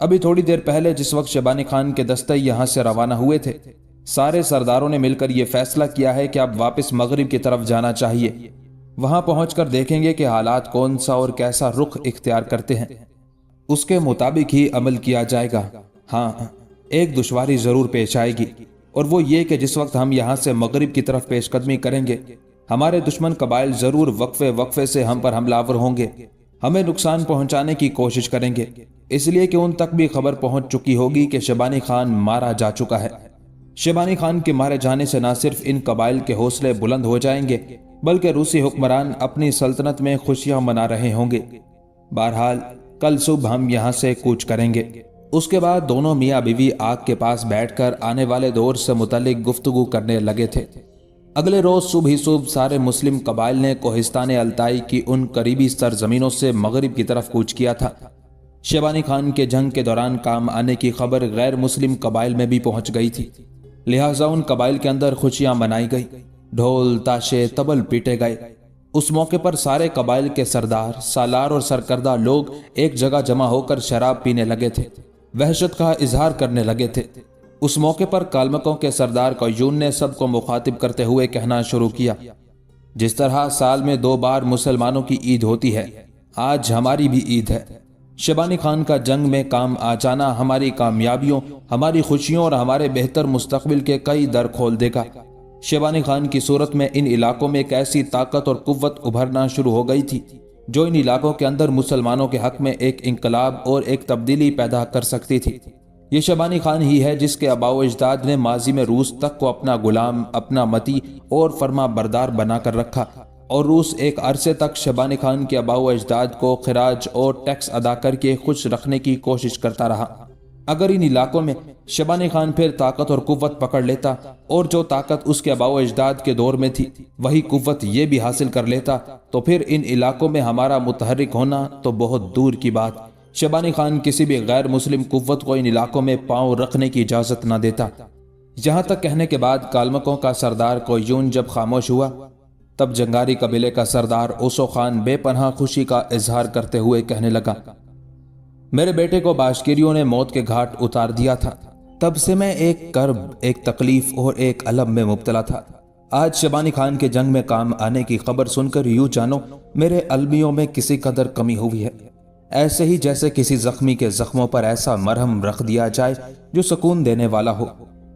ابھی تھوڑی دیر پہلے جس وقت شیبانی خان کے دستے یہاں سے روانہ ہوئے تھے، سارے سرداروں نے مل کر یہ فیصلہ کیا ہے کہ اب واپس مغرب کی طرف جانا چاہیے۔ وہاں پہنچ کر دیکھیں گے کہ حالات کون سا اور کیسا رخ اختیار کرتے ہیں، اس کے مطابق ہی عمل کیا جائے گا۔ ہاں، ایک دشواری ضرور پیش آئے گی، اور وہ یہ کہ جس وقت ہم یہاں سے مغرب کی طرف پیش قدمی کریں گے، ہمارے دشمن قبائل ضرور وقفے سے ہم پر حملہ آور ہوں گے، ہمیں نقصان پہنچانے کی کوشش کریں گے، اس لیے کہ ان تک بھی خبر پہنچ چکی ہوگی کہ شیبانی خان مارا جا چکا ہے۔ شیبانی خان کے مارے جانے سے نہ صرف ان قبائل کے حوصلے بلند ہو جائیں گے، بلکہ روسی حکمران اپنی سلطنت میں خوشیاں منا رہے ہوں گے۔ بہرحال کل صبح ہم یہاں سے کوچ کریں گے۔ اس کے بعد دونوں میاں بیوی آگ کے پاس بیٹھ کر آنے والے دور سے متعلق گفتگو کرنے لگے تھے۔ اگلے روز صبح ہی صبح سارے مسلم قبائل نے کوہستان التائی کی ان قریبی سرزمینوں سے مغرب کی طرف کوچ کیا تھا۔ شیبانی خان کے جنگ کے دوران کام آنے کی خبر غیر مسلم قبائل میں بھی پہنچ گئی تھی، لہٰذا ان قبائل کے اندر خوشیاں منائی گئی، ڈھول تاشے طبل پیٹے گئے۔ اس موقع پر سارے قبائل کے سردار، سالار اور سرکردہ لوگ ایک جگہ جمع ہو کر شراب پینے لگے تھے، وحشت کا اظہار کرنے لگے تھے۔ اس موقع پر کالمکوں کے سردار قیون نے سب کو مخاطب کرتے ہوئے کہنا شروع کیا، جس طرح سال میں 2 بار مسلمانوں کی عید ہوتی ہے، آج ہماری بھی عید ہے۔ شیبانی خان کا جنگ میں کام آ جانا ہماری کامیابیوں، ہماری خوشیوں اور ہمارے بہتر مستقبل کے کئی در کھول دے گا۔ شیبانی خان کی صورت میں ان علاقوں میں ایک ایسی طاقت اور قوت ابھرنا شروع ہو گئی تھی جو ان علاقوں کے اندر مسلمانوں کے حق میں ایک انقلاب اور ایک تبدیلی پیدا کر سکتی تھی۔ یہ شیبانی خان ہی ہے جس کے آباء و اجداد نے ماضی میں روس تک کو اپنا غلام، اپنا متی اور فرما بردار بنا کر رکھا، اور روس ایک عرصے تک شیبانی خان کے آباء و اجداد کو خراج اور ٹیکس ادا کر کے خوش رکھنے کی کوشش کرتا رہا۔ اگر ان علاقوں میں شیبانی خان پھر طاقت اور قوت پکڑ لیتا، اور جو طاقت اس کے آباء و اجداد کے دور میں تھی وہی قوت یہ بھی حاصل کر لیتا، تو پھر ان علاقوں میں ہمارا متحرک ہونا تو بہت دور کی بات۔ شیبانی خان کسی بھی غیر مسلم قوت کو ان علاقوں میں پاؤں رکھنے کی اجازت نہ دیتا۔ یہاں تک کہنے کے بعد کالمکوں کا سردار قیون جب خاموش ہوا، تب جنگاری قبیلے کا سردار اوسو خان بے پناہ خوشی کا اظہار کرتے ہوئے کہنے لگا، میرے بیٹے کو باشکیریوں نے موت کے گھاٹ اتار دیا تھا، تب سے میں ایک کرب، ایک تکلیف اور ایک الم میں مبتلا تھا۔ آج شیبانی خان کے جنگ میں کام آنے کی خبر سن کر یوں جانو میرے المیوں میں کسی قدر کمی ہوئی ہے، ایسے ہی جیسے کسی زخمی کے زخموں پر ایسا مرہم رکھ دیا جائے جو سکون دینے والا ہو۔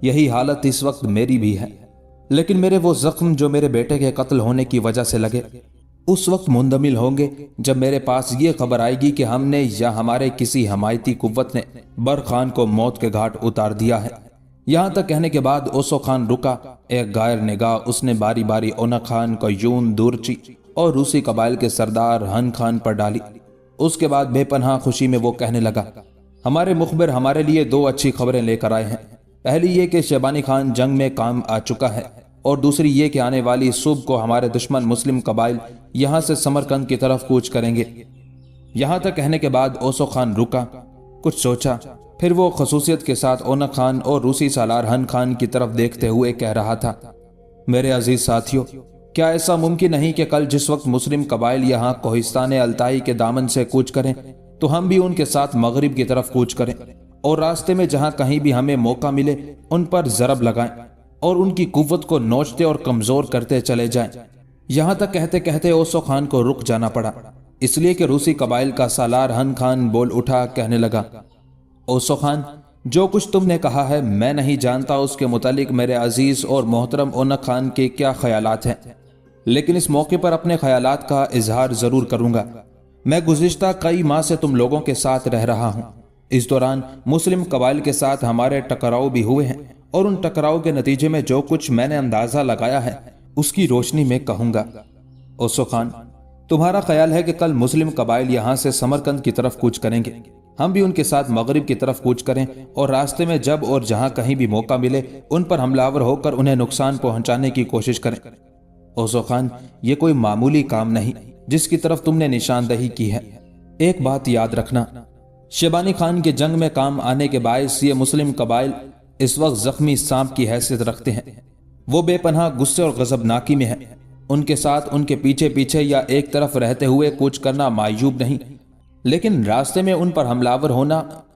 یہی حالت اس وقت میری بھی ہے، لیکن میرے وہ زخم جو میرے بیٹے کے قتل ہونے کی وجہ سے لگے اس وقت مندمل ہوں گے جب میرے پاس یہ خبر آئے گی کہ ہم نے یا ہمارے کسی حمایتی قوت نے بر خان کو موت کے گھاٹ اتار دیا ہے۔ یہاں تک کہنے کے بعد اوسو خان رکا، ایک غائر نگاہ اس نے باری باری اونک خان، قیون، دورچی اور روسی قبائل کے سردار ہن خان پر ڈالی۔ اس کے بعد بے پناہ خوشی میں وہ کہنے لگا، ہمارے مخبر ہمارے لیے 2 اچھی خبریں لے کر آئے ہیں۔ پہلی یہ کہ شیبانی خان جنگ میں کام آ چکا ہے، اور دوسری یہ کہ آنے والی صبح کو ہمارے دشمن مسلم قبائل یہاں سے سمرقند کی طرف کوچ کریں گے۔ یہاں تک کہنے کے بعد اوسو خان رکا، کچھ سوچا، پھر وہ خصوصیت کے ساتھ اونک خان اور روسی سالار ہن خان کی طرف دیکھتے ہوئے کہہ رہا تھا، میرے عزیز ساتھیوں، کیا ایسا ممکن نہیں کہ کل جس وقت مسلم قبائل یہاں کوہستان التائی کے دامن سے کوچ کریں تو ہم بھی ان کے ساتھ مغرب کی طرف کوچ کریں، اور راستے میں جہاں کہیں بھی ہمیں موقع ملے ان پر ضرب لگائیں اور ان کی قوت کو نوچتے اور کمزور کرتے چلے جائیں۔ یہاں تک کہتے کہتے اوسو خان کو رک جانا پڑا، اس لیے کہ روسی قبائل کا سالار ہن خان بول اٹھا، کہنے لگا، اوسو خان، جو کچھ تم نے کہا ہے میں نہیں جانتا اس کے متعلق میرے عزیز اور محترم اونک خان کے کیا خیالات ہیں، لیکن اس موقع پر اپنے خیالات کا اظہار ضرور کروں گا۔ میں گزشتہ کئی ماہ سے تم لوگوں کے ساتھ رہ رہا ہوں، اس دوران مسلم قبائل کے ساتھ ہمارے ٹکراؤ بھی ہوئے ہیں، اور ان ٹکراؤ کے نتیجے میں جو کچھ میں نے اندازہ لگایا ہے اس کی روشنی میں کہوں گا۔ اوسو خان، تمہارا خیال ہے کہ کل مسلم قبائل یہاں سے سمرقند کی طرف کوچ کریں گے، ہم بھی ان کے ساتھ مغرب کی طرف کوچ کریں اور راستے میں جب اور جہاں کہیں بھی موقع ملے ان پر حملہ آور ہو کر انہیں نقصان پہنچانے کی کوشش کریں۔ اوسو خان، یہ کوئی معمولی کام نہیں جس کی طرف تم نے نشاندہی کی ہے۔ ایک بات یاد رکھنا، شیبانی خان کے جنگ میں کام آنے کے باعث یہ مسلم قبائل اس وقت زخمی سانپ کی حیثیت رکھتے ہیں، وہ بے پناہ غصے اور غضبناکی میں ہیں۔ ان کے ساتھ ان کے پیچھے پیچھے یا ایک طرف رہتے ہوئے کوچ کرنا معیوب نہیں، لیکن راستے میں ان پر حملہ آور ہونا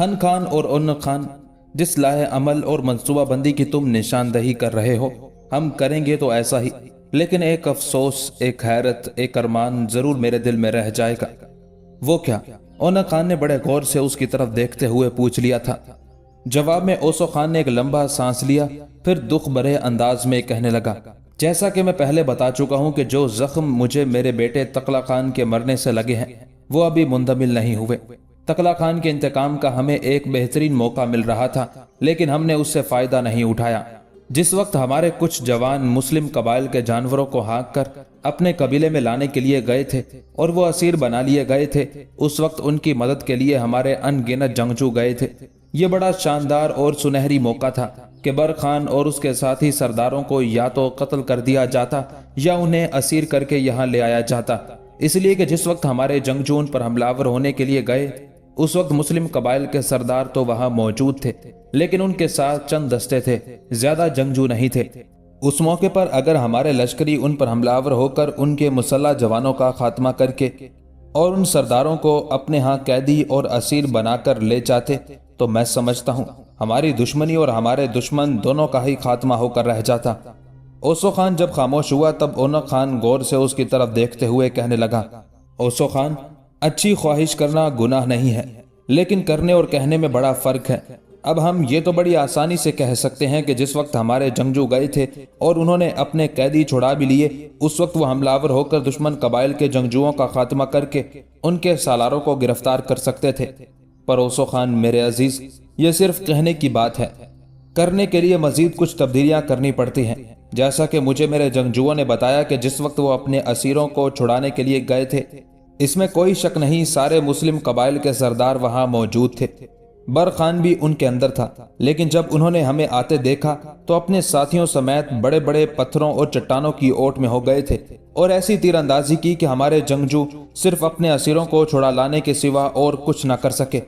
ہن خان اور ان خان، جس لاہ عمل اور منصوبہ بندی کی تم نشاندہی کر رہے ہو ہم کریں گے تو ایسا ہی، لیکن ایک افسوس، ایک حیرت، ایک ارمان ضرور میرے دل میں رہ جائے گا۔ وہ کیا؟ اونا خان نے بڑے غور سے اس کی طرف دیکھتے ہوئے پوچھ لیا تھا۔ جواب میں اوسو خان نے ایک لمبا سانس لیا، پھر دکھ بھرے انداز میں کہنے لگا، جیسا کہ میں پہلے بتا چکا ہوں کہ جو زخم مجھے میرے بیٹے تقلا خان کے مرنے سے لگے ہیں وہ ابھی مندمل نہیں ہوئے۔ تقلا خان کے انتقام کا ہمیں ایک بہترین موقع مل رہا تھا، لیکن ہم نے اس سے فائدہ نہیں اٹھایا۔ جس وقت ہمارے کچھ جوان مسلم قبائل کے جانوروں کو ہانک کر اپنے قبیلے میں لانے کے لیے گئے تھے اور وہ اسیر بنا لیے گئے تھے، اس وقت ان کی مدد کے لیے ہمارے ان گنت جنگجو گئے تھے۔ یہ بڑا شاندار اور سنہری موقع تھا کہ بر خان اور اس کے ساتھی سرداروں کو یا تو قتل کر دیا جاتا یا انہیں اسیر کر کے یہاں لے آیا جاتا، اس لیے کہ جس وقت ہمارے جنگجو ان پر حملہ آور ہونے کے لیے گئے اس وقت مسلم قبائل کے سردار تو وہاں موجود تھے، لیکن ان کے ساتھ چند دستے تھے، زیادہ جنگجو نہیں تھے۔ اس موقع پر اگر ہمارے لشکری ان پر حملہ آور ہو کر ان کے مسلح جوانوں کا خاتمہ کر کے اور ان سرداروں کو اپنے ہاں قیدی اور اسیر بنا کر لے جاتے تو میں سمجھتا ہوں ہماری دشمنی اور ہمارے دشمن دونوں کا ہی خاتمہ ہو کر رہ جاتا۔ اوسو خان جب خاموش ہوا تب اونا خان غور سے اس کی طرف دیکھتے ہوئے کہنے لگا، اوسو خان، اچھی خواہش کرنا گناہ نہیں ہے، لیکن کرنے اور کہنے میں بڑا فرق ہے۔ اب ہم یہ تو بڑی آسانی سے کہہ سکتے ہیں کہ جس وقت ہمارے جنگجو گئے تھے اور انہوں نے اپنے قیدی چھڑا بھی لیے اس وقت وہ حملہ آور ہو کر دشمن قبائل کے جنگجوؤں کا خاتمہ کر کے ان کے سالاروں کو گرفتار کر سکتے تھے، پر اوسو خان میرے عزیز، یہ صرف کہنے کی بات ہے، کرنے کے لیے مزید کچھ تبدیلیاں کرنی پڑتی ہیں۔ جیسا کہ مجھے میرے جنگجوؤں نے بتایا کہ جس وقت وہ اپنے اسیروں کو چھڑانے کے لیے گئے تھے اس میں کوئی شک نہیں سارے مسلم قبائل کے سردار وہاں موجود تھے، بر خان بھی ان کے اندر تھا، لیکن جب انہوں نے ہمیں آتے دیکھا تو اپنے ساتھیوں سمیت بڑے بڑے پتھروں اور چٹانوں کی اوٹ میں ہو گئے تھے اور ایسی تیر اندازی کی کہ ہمارے جنگجو صرف اپنے اسیروں کو چھڑا لانے کے سوا اور کچھ نہ کر سکے۔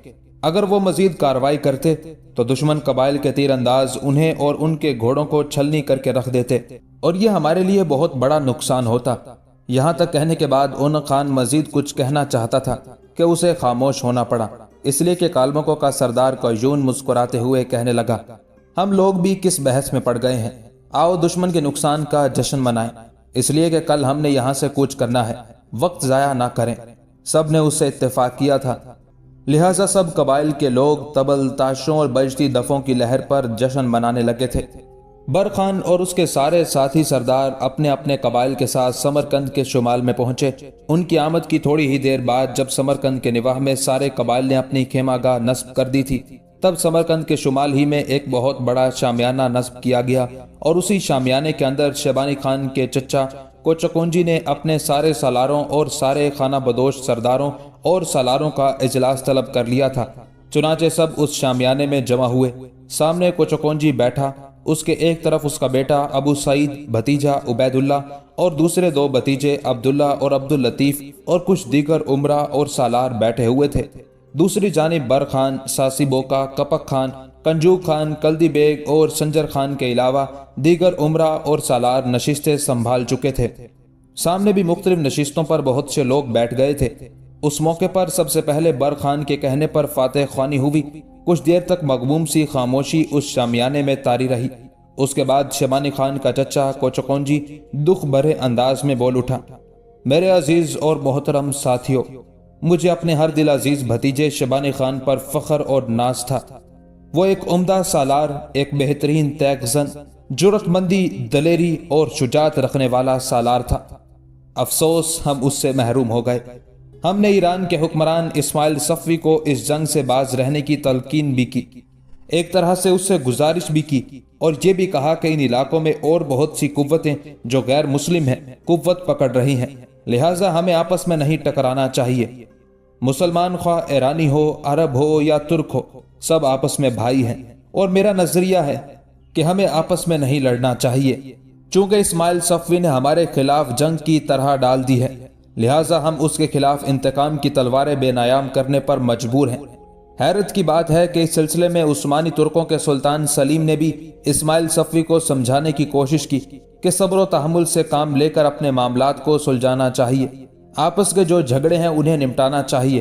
اگر وہ مزید کارروائی کرتے تو دشمن قبائل کے تیر انداز انہیں اور ان کے گھوڑوں کو چھلنی کر کے رکھ دیتے اور یہ ہمارے لیے بہت بڑا نقصان ہوتا۔ یہاں تک کہنے کے بعد اون خان مزید کچھ کہنا چاہتا تھا کہ اسے خاموش ہونا پڑا، اس لیے کہ کالمکوں کا سردار قیون مسکراتے ہوئے کہنے لگا، ہم لوگ بھی کس بحث میں پڑ گئے ہیں، آؤ دشمن کے نقصان کا جشن منائیں، اس لیے کہ کل ہم نے یہاں سے کوچ کرنا ہے، وقت ضائع نہ کریں۔ سب نے اس سے اتفاق کیا تھا، لہٰذا سب قبائل کے لوگ طبل، تاشوں اور بجتی دفوں کی لہر پر جشن منانے لگے تھے۔ بر خان اور اس کے سارے ساتھی سردار اپنے اپنے قبائل کے ساتھ سمرقند کے شمال میں پہنچے۔ ان کی آمد کی تھوڑی ہی دیر بعد جب سمرقند کے نواح میں سارے قبائل نے اپنی خیمہ گاہ نصب کر دی تھی تب سمرقند کے شمال ہی میں ایک بہت بڑا شامیانہ نصب کیا گیا اور اسی شامیانے کے اندر شیبانی خان کے چچا کوچکونجی نے اپنے سارے سالاروں اور سارے خانہ بدوش سرداروں اور سالاروں کا اجلاس طلب کر لیا تھا۔ چنانچہ سب اس شامیانے میں جمع ہوئے۔ سامنے کوچکونجی بیٹھا، اس کے ایک طرف اس کا بیٹا ابو سعید، بھتیجا عبید اللہ اور دوسرے دو بھتیجے عبداللہ اور عبداللطیف اور کچھ دیگر عمرہ اور سالار بیٹھے ہوئے تھے۔ دوسری جانب بر خان، ساسی بوکا، کپک خان، کنجوک خان، کلدی بیگ اور سنجر خان کے علاوہ دیگر عمرہ اور سالار نشستیں سنبھال چکے تھے۔ سامنے بھی مختلف نشستوں پر بہت سے لوگ بیٹھ گئے تھے۔ اس موقع پر سب سے پہلے بر خان کے کہنے پر فاتح خوانی ہوئی۔ کچھ دیر تک مغموم سی خاموشی اس شامیانے میں طاری رہی۔ اس کے بعد شیبانی خان کا چچا کوچکونجی دکھ بھرے انداز میں بول اٹھا، میرے عزیز اور محترم ساتھیوں، مجھے اپنے ہر دل عزیز بھتیجے شیبانی خان پر فخر اور ناز تھا۔ وہ ایک عمدہ سالار، ایک بہترین تیغ زن، جرأت مندی، دلیری اور شجاعت رکھنے والا سالار تھا۔ افسوس ہم اس سے محروم ہو گئے۔ ہم نے ایران کے حکمران اسماعیل صفوی کو اس جنگ سے باز رہنے کی تلقین بھی کی، ایک طرح سے اس سے گزارش بھی کی اور یہ بھی کہا کہ ان علاقوں میں اور بہت سی قوتیں جو غیر مسلم ہیں قوت پکڑ رہی ہیں، لہٰذا ہمیں آپس میں نہیں ٹکرانا چاہیے۔ مسلمان خواہ ایرانی ہو، عرب ہو یا ترک ہو، سب آپس میں بھائی ہیں اور میرا نظریہ ہے کہ ہمیں آپس میں نہیں لڑنا چاہیے۔ چونکہ اسماعیل صفوی نے ہمارے خلاف جنگ کی طرح ڈال دی ہے، لہٰذا ہم اس کے خلاف انتقام کی تلواریں بے نیام کرنے پر مجبور ہیں۔ حیرت کی بات ہے کہ اس سلسلے میں عثمانی ترکوں کے سلطان سلیم نے بھی اسماعیل صفوی کو سمجھانے کی کوشش کی کہ صبر و تحمل سے کام لے کر اپنے معاملات کو سلجھانا چاہیے، آپس کے جو جھگڑے ہیں انہیں نمٹانا چاہیے،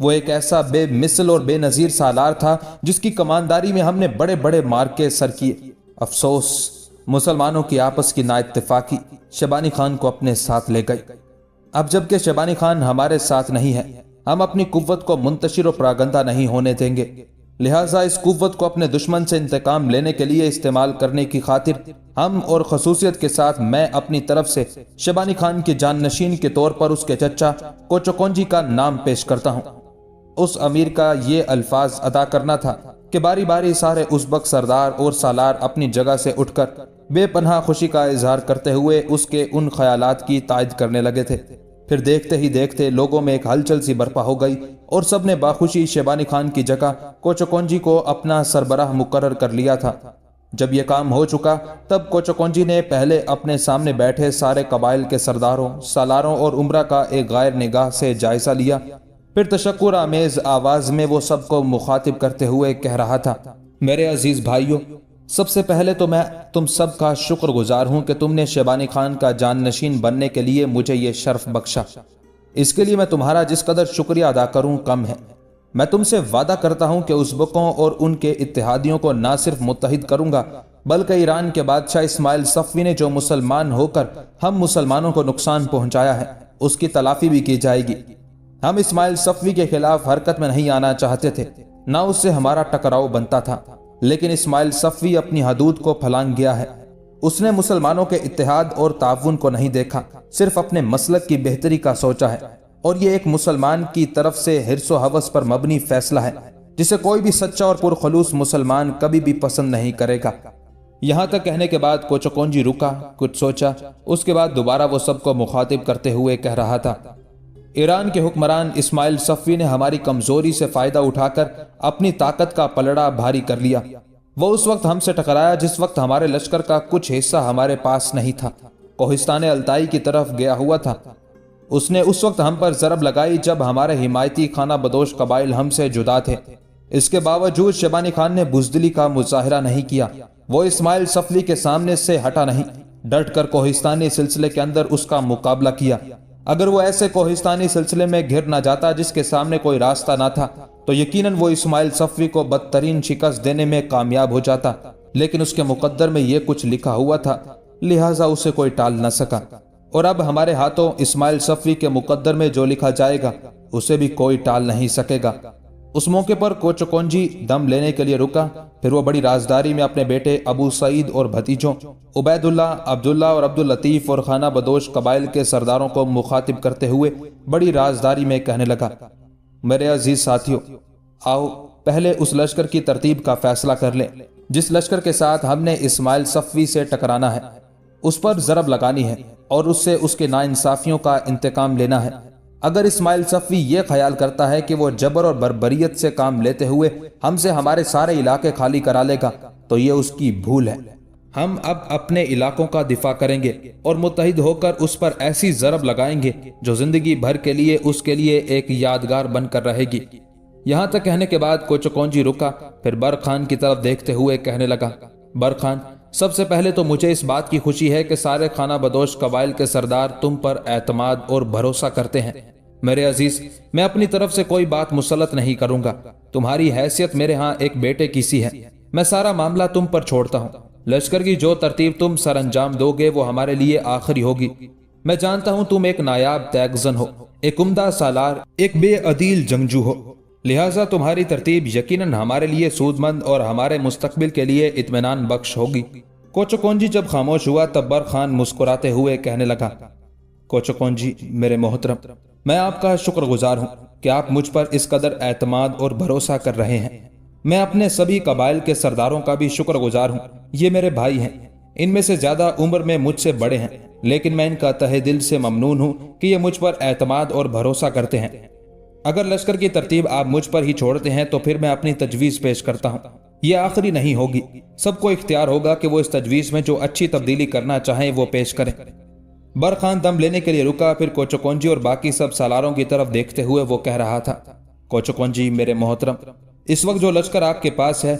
وہ ایک ایسا بے مثل اور بے نظیر سالار تھا جس کی کمانداری میں ہم نے بڑے بڑے مارکے سر کیے۔ افسوس، مسلمانوں کی آپس کی نا اتفاقی شیبانی خان کو اپنے ساتھ لے گئی۔ اب جبکہ شیبانی خان ہمارے ساتھ نہیں ہے، ہم اپنی قوت کو منتشر و پراگندہ نہیں ہونے دیں گے، لہٰذا اس قوت کو اپنے دشمن سے انتقام لینے کے لیے استعمال کرنے کی خاطر ہم اور خصوصیت کے ساتھ میں اپنی طرف سے شیبانی خان کے جانشین کے طور پر اس کے چچا کوچوکونجی کا نام پیش کرتا ہوں۔ اس امیر کا یہ الفاظ ادا کرنا تھا کہ باری باری سارے ازبک سردار اور سالار اپنی جگہ سے اٹھ کر بے پناہ خوشی کا اظہار کرتے ہوئے اس کے ان خیالات کی تائید کرنے لگے تھے۔ پھر دیکھتے ہی دیکھتے لوگوں میں ایک ہلچل سی برپا ہو گئی اور سب نے باخوشی شیبانی خان کی جگہ کوچوکونجی کو اپنا سربراہ مقرر کر لیا تھا۔ جب یہ کام ہو چکا تب کوچوکونجی نے پہلے اپنے سامنے بیٹھے سارے قبائل کے سرداروں، سالاروں اور امرا کا ایک غیر نگاہ سے جائزہ لیا۔ پھر تشکر آمیز آواز میں وہ سب کو مخاطب کرتے ہوئے کہہ رہا تھا، میرے عزیز بھائیوں، سب سے پہلے تو میں تم سب کا شکر گزار ہوں کہ تم نے شیبانی خان کا جانشین بننے کے لیے مجھے یہ شرف بخشا۔ اس کے لیے میں تمہارا جس قدر شکریہ ادا کروں کم ہے۔ میں تم سے وعدہ کرتا ہوں کہ ازبکوں اور ان کے اتحادیوں کو نہ صرف متحد کروں گا بلکہ ایران کے بادشاہ اسماعیل صفوی نے جو مسلمان ہو کر ہم مسلمانوں کو نقصان پہنچایا ہے اس کی تلافی بھی کی جائے گی۔ ہم اسماعیل صفوی کے خلاف حرکت میں نہیں آنا چاہتے تھے، نہ اس سے ہمارا ٹکراؤ بنتا تھا، لیکن اسماعیل صفوی اپنی حدود کو پھلانگ گیا ہے۔ اس نے مسلمانوں کے اتحاد اور تعاون کو نہیں دیکھا، صرف اپنے مسلک کی بہتری کا سوچا ہے، اور یہ ایک مسلمان کی طرف سے حرص و ہوس پر مبنی فیصلہ ہے جسے کوئی بھی سچا اور پرخلوص مسلمان کبھی بھی پسند نہیں کرے گا۔ یہاں تک کہنے کے بعد کوچوکونجی رکا، کچھ سوچا، اس کے بعد دوبارہ وہ سب کو مخاطب کرتے ہوئے کہہ رہا تھا، ایران کے حکمران اسماعیل صفوی نے ہماری کمزوری سے فائدہ اٹھا کر اپنی طاقت کا پلڑا بھاری کر لیا۔ وہ اس وقت ہم سے ٹکرایا جس وقت ہمارے لشکر کا کچھ حصہ ہمارے پاس نہیں تھا، کوہستان التائی کی طرف گیا ہوا تھا۔ اس نے اس وقت ہم پر ضرب لگائی جب ہمارے حمایتی خانہ بدوش قبائل ہم سے جدا تھے۔ اس کے باوجود شیبانی خان نے بزدلی کا مظاہرہ نہیں کیا، وہ اسماعیل صفوی کے سامنے سے ہٹا نہیں، ڈٹ کر کوہستانی سلسلے کے اندر اس کا مقابلہ کیا۔ اگر وہ ایسے کوہستانی سلسلے میں گھر نہ جاتا جس کے سامنے کوئی راستہ نہ تھا تو یقیناً وہ اسماعیل صفوی کو بدترین شکست دینے میں کامیاب ہو جاتا، لیکن اس کے مقدر میں یہ کچھ لکھا ہوا تھا، لہٰذا اسے کوئی ٹال نہ سکا، اور اب ہمارے ہاتھوں اسماعیل صفوی کے مقدر میں جو لکھا جائے گا اسے بھی کوئی ٹال نہیں سکے گا۔ اس موقع پر کوچوکونجی دم لینے کے لیے رکا، پھر وہ بڑی رازداری میں اپنے بیٹے ابو سعید اور بھتیجوں عبید اللہ، عبداللہ اور عبداللطیف اور خانہ بدوش قبائل کے سرداروں کو مخاطب کرتے ہوئے بڑی رازداری میں کہنے لگا، میرے عزیز ساتھیوں، آؤ پہلے اس لشکر کی ترتیب کا فیصلہ کر لیں جس لشکر کے ساتھ ہم نے اسماعیل صفوی سے ٹکرانا ہے، اس پر ضرب لگانی ہے اور اس سے اس کے ناانصافیوں کا انتقام لینا ہے۔ اگر اسماعیل صفوی یہ خیال کرتا ہے کہ وہ جبر اور بربریت سے کام لیتے ہوئے ہم سے ہمارے سارے علاقے خالی کرا لے گا تو یہ اس کی بھول ہے۔ ہم اب اپنے علاقوں کا دفاع کریں گے اور متحد ہو کر اس پر ایسی ضرب لگائیں گے جو زندگی بھر کے لیے اس کے لیے ایک یادگار بن کر رہے گی۔ یہاں تک کہنے کے بعد کوچوکونجی رکا، پھر برخان کی طرف دیکھتے ہوئے کہنے لگا، برخان، سب سے پہلے تو مجھے اس بات کی خوشی ہے کہ سارے خانہ بدوش قبائل کے سردار تم پر اعتماد اور بھروسہ کرتے ہیں۔ میرے عزیز، میں اپنی طرف سے کوئی بات مسلط نہیں کروں گا، تمہاری حیثیت میرے ہاں ایک بیٹے کی سی ہے، میں سارا معاملہ تم پر چھوڑتا ہوں۔ لشکر کی جو ترتیب تم سر انجام دو گے وہ ہمارے لیے آخری ہوگی۔ میں جانتا ہوں تم ایک نایاب تیغزن ہو، ایک عمدہ سالار، ایک بے عدیل جنگجو ہو، لہٰذا تمہاری ترتیب یقیناً ہمارے لیے سود مند اور ہمارے مستقبل کے لیے اطمینان بخش ہوگی۔ کوچوکونجی جب خاموش ہوا تب برخان مسکراتے ہوئے کہنے لگا، کوچوکونجی میرے محترم، میں آپ کا شکر گزار ہوں کہ آپ مجھ پر اس قدر اعتماد اور بھروسہ کر رہے ہیں۔ میں اپنے سبھی قبائل کے سرداروں کا بھی شکر گزار ہوں، یہ میرے بھائی ہیں، ان میں سے زیادہ عمر میں مجھ سے بڑے ہیں، لیکن میں ان کا تہہ دل سے ممنون ہوں کہ یہ مجھ پر اعتماد اور بھروسہ کرتے ہیں۔ اگر لشکر کی ترتیب آپ مجھ پر ہی چھوڑتے ہیں تو پھر میں اپنی تجویز پیش کرتا ہوں، یہ آخری نہیں ہوگی، سب کو اختیار ہوگا کہ وہ اس تجویز میں جو اچھی تبدیلی کرنا چاہیں وہ پیش کریں۔ برخان دم لینے کے لیے رکا، پھر کوچوکونجی اور باقی سب سالاروں کی طرف دیکھتے ہوئے وہ کہہ رہا تھا، کوچوکونجی میرے محترم، اس وقت جو لشکر آپ کے پاس ہے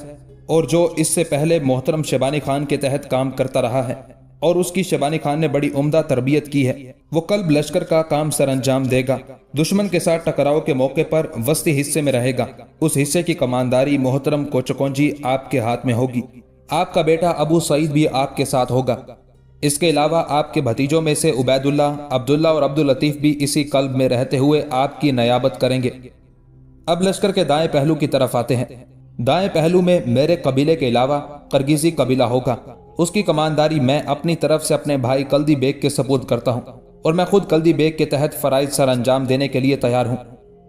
اور جو اس سے پہلے محترم شیبانی خان کے تحت کام کرتا رہا ہے، اور اس کی شیبانی خان نے بڑی عمدہ تربیت کی ہے۔ وہ کلب لشکر کا کام سر انجام دے گا، دشمن کے ساتھ ٹکراؤ کے موقع پر وسطی حصے میں رہے گا۔ اس حصے کی کمانداری محترم کوچکونجی آپ کے ہاتھ میں ہوگی۔ آپ کا بیٹا ابو سعید بھی آپ کے ساتھ ہوگا۔ اس کے علاوہ آپ کے بھتیجوں میں سے عبید اللہ، عبداللہ اور عبداللطیف بھی اسی قلب میں رہتے ہوئے آپ کی نیابت کریں گے۔ اب لشکر کے دائیں پہلو کی طرف آتے ہیں۔ دائیں پہلو میں میرے قبیلے کے علاوہ قرگیزی قبیلہ ہوگا۔ اس کی کمانداری میں اپنی طرف سے اپنے بھائی کلدی بیگ کے سپرد کرتا ہوں، اور میں خود کلدی بیگ کے تحت فرائض سر انجام دینے کے لیے تیار ہوں۔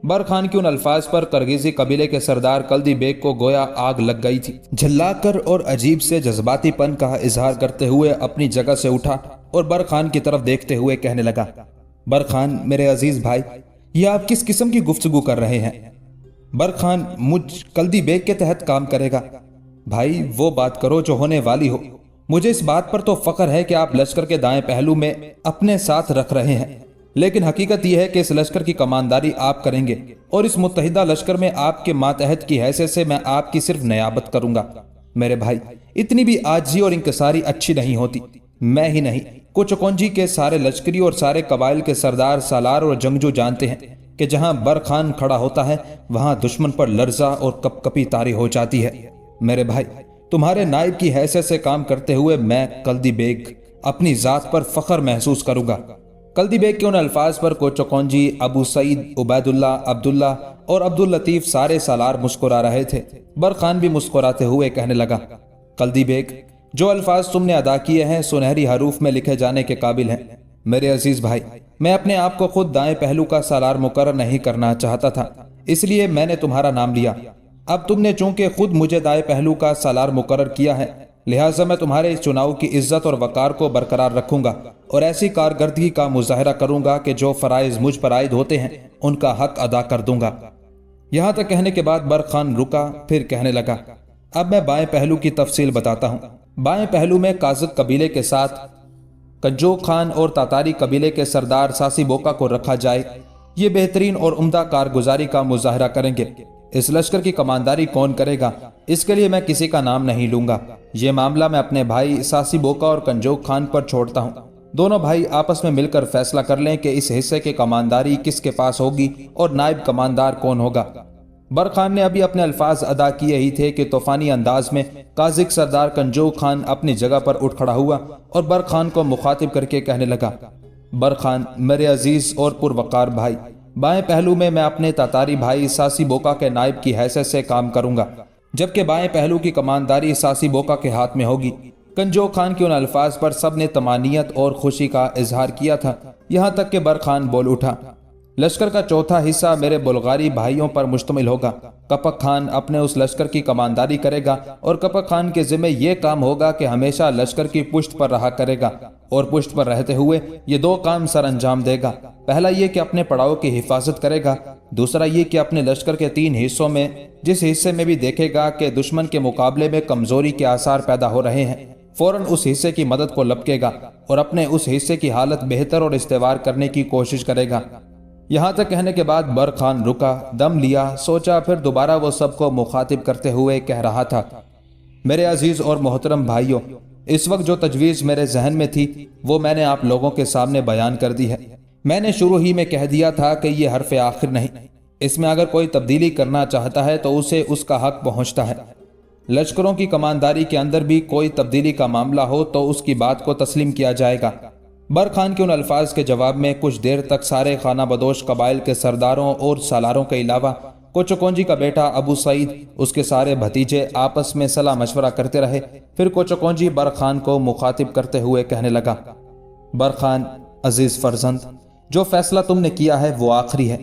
برخان کے ان الفاظ پر قرگیزی قبیلے کے سردار کلدی بیگ کو گویا آگ لگ گئی تھی۔ جھلا کر اور عجیب سے جذباتی پن کا اظہار کرتے ہوئے اپنی جگہ سے اٹھا اور برخان کی طرف دیکھتے ہوئے کہنے لگا، برخان میرے عزیز بھائی، یہ آپ کس قسم کی گفتگو کر رہے ہیں؟ برخان مجھ کلدی بیگ کے تحت کام کرے گا؟ بھائی وہ بات کرو جو ہونے والی ہو۔ مجھے اس بات پر تو فخر ہے کہ آپ لشکر کے دائیں پہلو میں اپنے ساتھ رکھ رہے ہیں، لیکن حقیقت یہ ہے کہ اس لشکر کی کمانداری آپ کریں گے، اور اس متحدہ لشکر میں آپ کے ماتحت کی حیثیت سے میں آپ کی صرف نیابت کروں گا۔ میرے بھائی، اتنی بھی عاجزی اور انکساری اچھی نہیں ہوتی۔ میں ہی نہیں، کوچکونجی کے سارے لشکری اور سارے قبائل کے سردار، سالار اور جنگجو جانتے ہیں کہ جہاں برخان کھڑا ہوتا ہے وہاں دشمن پر لرزہ اور کپ کپی طاری ہو جاتی ہے۔ میرے بھائی، تمہارے نائب کی حیثیت سے کام کرتے ہوئے میں کلدی بیگ اپنی ذات پر فخر محسوس کروں گا۔ کلدی بیگ کے ان الفاظ پر کوچکونجی، ابو سعید، عبید اللہ، عبداللہ اور عبداللطیف سارے سالار مسکرا رہے تھے۔ برخان بھی مسکراتے ہوئے کہنے لگا، کلدی بیگ، جو الفاظ تم نے ادا کیے ہیں سنہری حروف میں لکھے جانے کے قابل ہیں۔ میرے عزیز بھائی، میں اپنے آپ کو خود دائیں پہلو کا سالار مقرر نہیں کرنا چاہتا تھا، اس لیے میں نے تمہارا نام لیا۔ اب تم نے چونکہ خود مجھے دائیں پہلو کا سالار مقرر کیا ہے، لہٰذا میں تمہارے اس چناؤ کی عزت اور وقار کو برقرار رکھوں گا، اور ایسی کارکردگی کا مظاہرہ کروں گا کہ جو فرائض مجھ پر عائد ہوتے ہیں ان کا حق ادا کر دوں گا۔ یہاں تک کہنے کے بعد برخان رکا، پھر کہنے لگا، اب میں بائیں پہلو کی تفصیل بتاتا ہوں۔ بائیں پہلو میں کازک قبیلے کے ساتھ کنجوک خان اور تاتاری قبیلے کے سردار ساسی بوکا کو رکھا جائے۔ یہ بہترین اور عمدہ کارگزاری کا مظاہرہ کریں گے۔ اس لشکر کی کمانداری کون کرے گا، اس کے لیے میں کسی کا نام نہیں لوں گا۔ یہ معاملہ میں اپنے بھائی ساسی بوکا اور کنجوک خان پر چھوڑتا ہوں۔ دونوں بھائی آپس میں مل کر فیصلہ کر لیں کہ اس حصے کی کمانداری کس کے پاس ہوگی اور نائب کماندار کون ہوگا۔ برخان نے ابھی اپنے الفاظ ادا کیے ہی تھے کہ طوفانی انداز میں کازک سردار کنجوک خان اپنی جگہ پر اٹھ کھڑا ہوا اور برخان کو مخاطب کر کے کہنے لگا، برخان میرے عزیز اور پروقار بھائی، بائیں پہلو میں اپنے تاتاری بھائی ساسی بوکا کے نائب کی حیثیت سے کام کروں گا، جبکہ بائیں پہلو کی کمانداری ساسی بوکا کے ہاتھ میں ہوگی۔ کنجوک خان کے ان الفاظ پر سب نے طمانینت اور خوشی کا اظہار کیا تھا، یہاں تک کہ برخان بول اٹھا، لشکر کا چوتھا حصہ میرے بلغاری بھائیوں پر مشتمل ہوگا۔ کپک خان اپنے اس لشکر کی کمانداری کرے گا، اور کپک خان کے ذمہ یہ کام ہوگا کہ ہمیشہ لشکر کی پشت پر رہا کرے گا، اور پشت پر رہتے ہوئے یہ دو کام سر انجام دے گا۔ پہلا یہ کہ اپنے پڑاؤ کی حفاظت کرے گا، دوسرا یہ کہ اپنے لشکر کے 3 حصوں میں جس حصے میں بھی دیکھے گا کہ دشمن کے مقابلے میں کمزوری کے آثار پیدا ہو رہے ہیں، فوراً اس حصے کی مدد کو لپکے گا اور اپنے اس حصے کی حالت بہتر اور استوار کرنے کی کوشش کرے گا۔ یہاں تک کہنے کے بعد برخان رکا، دم لیا، سوچا، پھر دوبارہ وہ سب کو مخاطب کرتے ہوئے کہہ رہا تھا، میرے عزیز اور محترم بھائیوں، اس وقت جو تجویز میرے ذہن میں تھی وہ میں نے آپ لوگوں کے سامنے بیان کر دی ہے۔ میں نے شروع ہی میں کہہ دیا تھا کہ یہ حرف آخر نہیں، اس میں اگر کوئی تبدیلی کرنا چاہتا ہے تو اسے اس کا حق پہنچتا ہے۔ لشکروں کی کمانداری کے اندر بھی کوئی تبدیلی کا معاملہ ہو تو اس کی بات کو تسلیم کیا جائے گا۔ برخان کے ان الفاظ کے جواب میں کچھ دیر تک سارے خانہ بدوش قبائل کے سرداروں اور سالاروں کے علاوہ کوچکونجی کا بیٹا ابو سعید، اس کے سارے بھتیجے آپس میں صلاح مشورہ کرتے رہے۔ پھر کوچکونجی برخان کو مخاطب کرتے ہوئے کہنے لگا، برخان عزیز فرزند، جو فیصلہ تم نے کیا ہے وہ آخری ہے،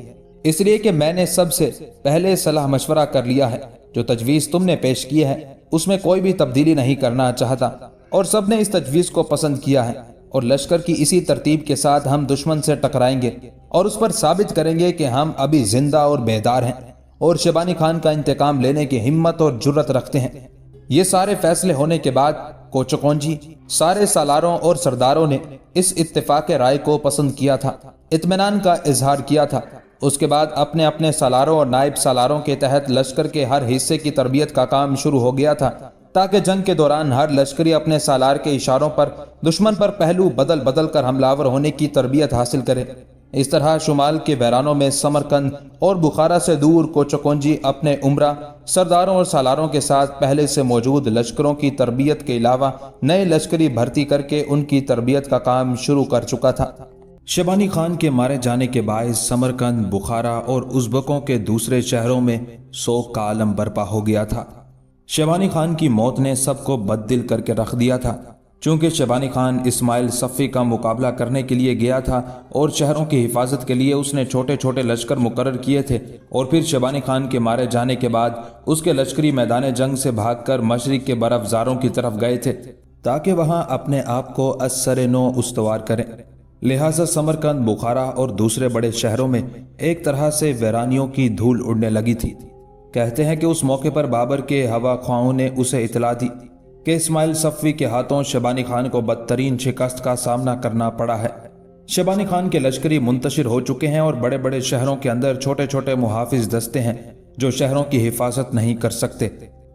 اس لیے کہ میں نے سب سے پہلے صلاح مشورہ کر لیا ہے۔ جو تجویز تم نے پیش کی ہے اس میں کوئی بھی تبدیلی نہیں کرنا چاہتا، اور سب نے اس تجویز کو پسند کیا ہے، اور لشکر کی اسی ترتیب کے ساتھ ہم دشمن سے ٹکرائیں گے اور اس پر ثابت کریں گے کہ ہم ابھی زندہ اور بیدار ہیں اور شیبانی خان کا انتقام لینے کی ہمت اور جرت رکھتے ہیں۔ یہ سارے فیصلے ہونے کے بعد کوچکونجی سارے سالاروں اور سرداروں نے اس اتفاق رائے کو پسند کیا تھا، اطمینان کا اظہار کیا تھا۔ اس کے بعد اپنے اپنے سالاروں اور نائب سالاروں کے تحت لشکر کے ہر حصے کی تربیت کا کام شروع ہو گیا تھا، تاکہ جنگ کے دوران ہر لشکری اپنے سالار کے اشاروں پر دشمن پر پہلو بدل بدل کر حملہ ہونے کی تربیت حاصل کرے۔ اس طرح شمال کے ویرانوں میں سمرقند اور بخارا سے دور کوچکونجی اپنے عمرہ سرداروں اور سالاروں کے ساتھ پہلے سے موجود لشکروں کی تربیت کے علاوہ نئے لشکری بھرتی کر کے ان کی تربیت کا کام شروع کر چکا تھا۔ شیبانی خان کے مارے جانے کے باعث سمرقند، بخارا اور ازبکوں کے دوسرے شہروں میں سوگ کا عالم برپا ہو گیا تھا۔ شیبانی خان کی موت نے سب کو بد دل کر کے رکھ دیا تھا، چونکہ شیبانی خان اسماعیل صفی کا مقابلہ کرنے کے لیے گیا تھا اور شہروں کی حفاظت کے لیے اس نے چھوٹے چھوٹے لشکر مقرر کیے تھے، اور پھر شیبانی خان کے مارے جانے کے بعد اس کے لشکری میدان جنگ سے بھاگ کر مشرق کے برفزاروں کی طرف گئے تھے تاکہ وہاں اپنے آپ کو از سر نو استوار کریں۔ لہٰذا سمرقند، بخارا اور دوسرے بڑے شہروں میں ایک طرح سے ویرانیوں کی دھول اڑنے لگی تھی۔ کہتے ہیں کہ اس موقع پر بابر کے ہوا خواہوں نے اسے اطلاع دی کہ اسماعیل صفی کے ہاتھوں شیبانی خان کو بدترین شکست کا سامنا کرنا پڑا ہے۔ شیبانی خان کے لشکری منتشر ہو چکے ہیں اور بڑے بڑے شہروں کے اندر چھوٹے چھوٹے محافظ دستے ہیں جو شہروں کی حفاظت نہیں کر سکتے۔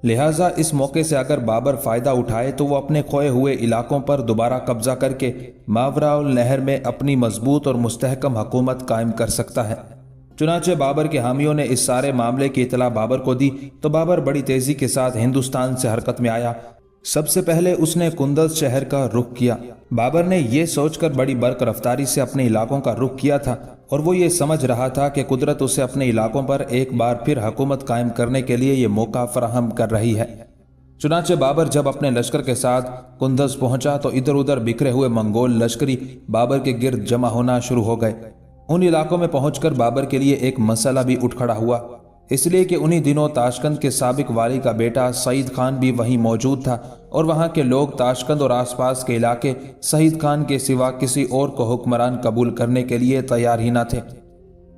لہٰذا اس موقع سے اگر بابر فائدہ اٹھائے تو وہ اپنے کھوئے ہوئے علاقوں پر دوبارہ قبضہ کر کے ماورا النہر میں اپنی مضبوط اور مستحکم حکومت قائم کر سکتا ہے۔ چنانچہ بابر کے حامیوں نے اس سارے معاملے کی اطلاع بابر کو دی تو بابر بڑی تیزی کے ساتھ ہندوستان سے حرکت میں آیا۔ سب سے پہلے اس نے کندز شہر کا رخ کیا۔ بابر نے یہ سوچ کر بڑی برق رفتاری سے اپنے علاقوں کا رخ کیا تھا اور وہ یہ سمجھ رہا تھا کہ قدرت اسے اپنے علاقوں پر ایک بار پھر حکومت قائم کرنے کے لیے یہ موقع فراہم کر رہی ہے۔ چنانچہ بابر جب اپنے لشکر کے ساتھ کندز پہنچا تو ادھر ادھر بکھرے ہوئے منگول لشکری بابر کے گرد جمع ہونا شروع ہو گئے۔ ان علاقوں میں پہنچ کر بابر کے لیے ایک مسئلہ بھی اٹھ کھڑا ہوا، اس لیے کہ انہی دنوں تاشقند کے سابق والی کا بیٹا سعید خان بھی وہیں موجود تھا اور وہاں کے لوگ تاشقند اور آس پاس کے علاقے سعید خان کے سوا کسی اور کو حکمران قبول کرنے کے لیے تیار ہی نہ تھے۔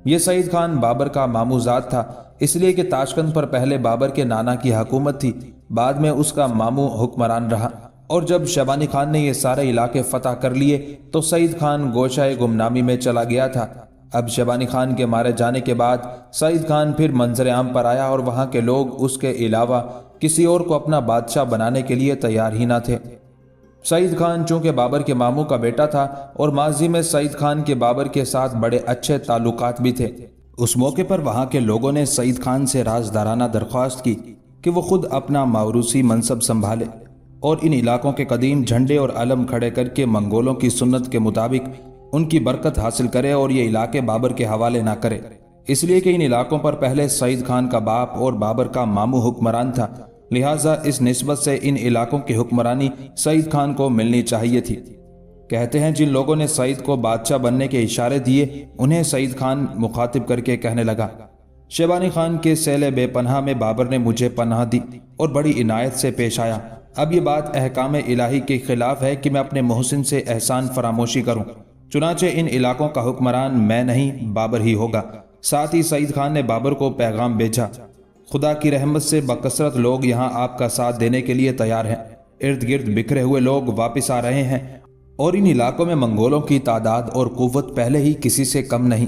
یہ سعید خان بابر کا ماموزاد تھا، اس لیے کہ تاشقند پر پہلے بابر کے نانا کی حکومت تھی، بعد میں اس کا مامو حکمران رہا، اور جب شیبانی خان نے یہ سارے علاقے فتح کر لیے تو سعید خان گوشہ گمنامی میں چلا گیا تھا۔ اب شیبانی خان کے مارے جانے کے بعد سعید خان پھر منظر عام پر آیا اور وہاں کے لوگ اس کے علاوہ کسی اور کو اپنا بادشاہ بنانے کے لیے تیار ہی نہ تھے۔ سعید خان چونکہ بابر کے ماموں کا بیٹا تھا اور ماضی میں سعید خان کے بابر کے ساتھ بڑے اچھے تعلقات بھی تھے، اس موقع پر وہاں کے لوگوں نے سعید خان سے رازدارانہ درخواست کی کہ وہ خود اپنا موروثی منصب سنبھالے اور ان علاقوں کے قدیم جھنڈے اور علم کھڑے کر کے منگولوں کی سنت کے مطابق ان کی برکت حاصل کرے اور یہ علاقے بابر کے حوالے نہ کرے، اس لیے کہ ان علاقوں پر پہلے سعید خان کا باپ اور بابر کا ماموں حکمران تھا، لہٰذا اس نسبت سے ان علاقوں کی حکمرانی سعید خان کو ملنی چاہیے تھی۔ کہتے ہیں جن لوگوں نے سعید کو بادشاہ بننے کے اشارے دیے انہیں سعید خان مخاطب کر کے کہنے لگا، شیبانی خان کے سیل بے پناہ میں بابر نے مجھے پناہ دی اور بڑی عنایت سے پیش آیا۔ اب یہ بات احکام الہی کے خلاف ہے کہ میں اپنے محسن سے احسان فراموشی کروں، چنانچہ ان علاقوں کا حکمران میں نہیں بابر ہی ہوگا۔ ساتھ ہی سعید خان نے بابر کو پیغام بھیجا، خدا کی رحمت سے بکثرت لوگ یہاں آپ کا ساتھ دینے کے لیے تیار ہیں، ارد گرد بکھرے ہوئے لوگ واپس آ رہے ہیں اور ان علاقوں میں منگولوں کی تعداد اور قوت پہلے ہی کسی سے کم نہیں،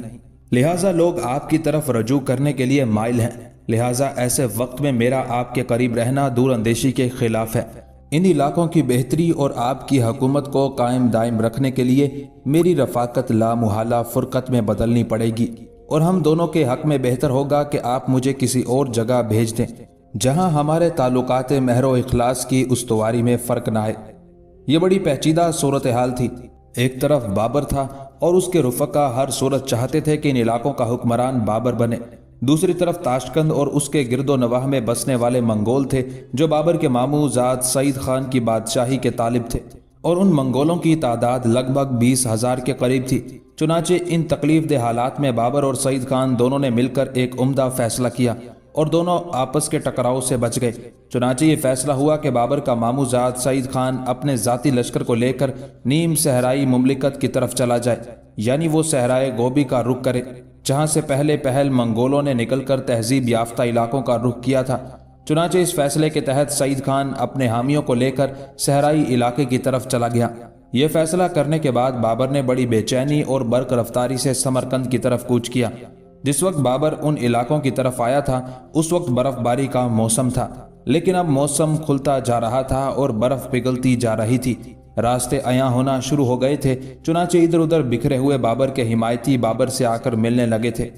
لہٰذا لوگ آپ کی طرف رجوع کرنے کے لیے مائل ہیں، لہٰذا ایسے وقت میں میرا آپ کے قریب رہنا دور اندیشی کے خلاف ہے۔ ان علاقوں کی بہتری اور آپ کی حکومت کو قائم دائم رکھنے کے لیے میری رفاقت لامحالہ فرقت میں بدلنی پڑے گی، اور ہم دونوں کے حق میں بہتر ہوگا کہ آپ مجھے کسی اور جگہ بھیج دیں جہاں ہمارے تعلقات مہر و اخلاص کی استواری میں فرق نہ آئے۔ یہ بڑی پیچیدہ صورتحال تھی۔ ایک طرف بابر تھا اور اس کے رفقا ہر صورت چاہتے تھے کہ ان علاقوں کا حکمران بابر بنے، دوسری طرف تاشقند اور اس کے گرد و نواح میں بسنے والے منگول تھے جو بابر کے ماموں زاد سعید خان کی بادشاہی کے طالب تھے، اور ان منگولوں کی تعداد لگ بھگ 20,000 کے قریب تھی۔ چنانچہ ان تکلیف دہ حالات میں بابر اور سعید خان دونوں نے مل کر ایک عمدہ فیصلہ کیا اور دونوں آپس کے ٹکراؤ سے بچ گئے۔ چنانچہ یہ فیصلہ ہوا کہ بابر کا ماموں زاد سعید خان اپنے ذاتی لشکر کو لے کر نیم صحرائی مملکت کی طرف چلا جائے، یعنی وہ صحرائے گوبی کا رخ کرے جہاں سے پہل منگولوں نے نکل کر تہذیب یافتہ علاقوں کا رخ کیا تھا۔ چنانچہ اس فیصلے کے تحت سعید خان اپنے حامیوں کو لے کر صحرائی علاقے کی طرف چلا گیا۔ یہ فیصلہ کرنے کے بعد بابر نے بڑی بے چینی اور برق رفتاری سے سمرقند کی طرف کوچ کیا۔ جس وقت بابر ان علاقوں کی طرف آیا تھا اس وقت برف باری کا موسم تھا، لیکن اب موسم کھلتا جا رہا تھا اور برف پگھلتی جا رہی تھی۔ راستے عیاں ہونا شروع ہو گئے تھے، چنانچہ ادھر ادھر بکھرے ہوئے بابر کے حمایتی بابر سے آ کر ملنے لگے تھے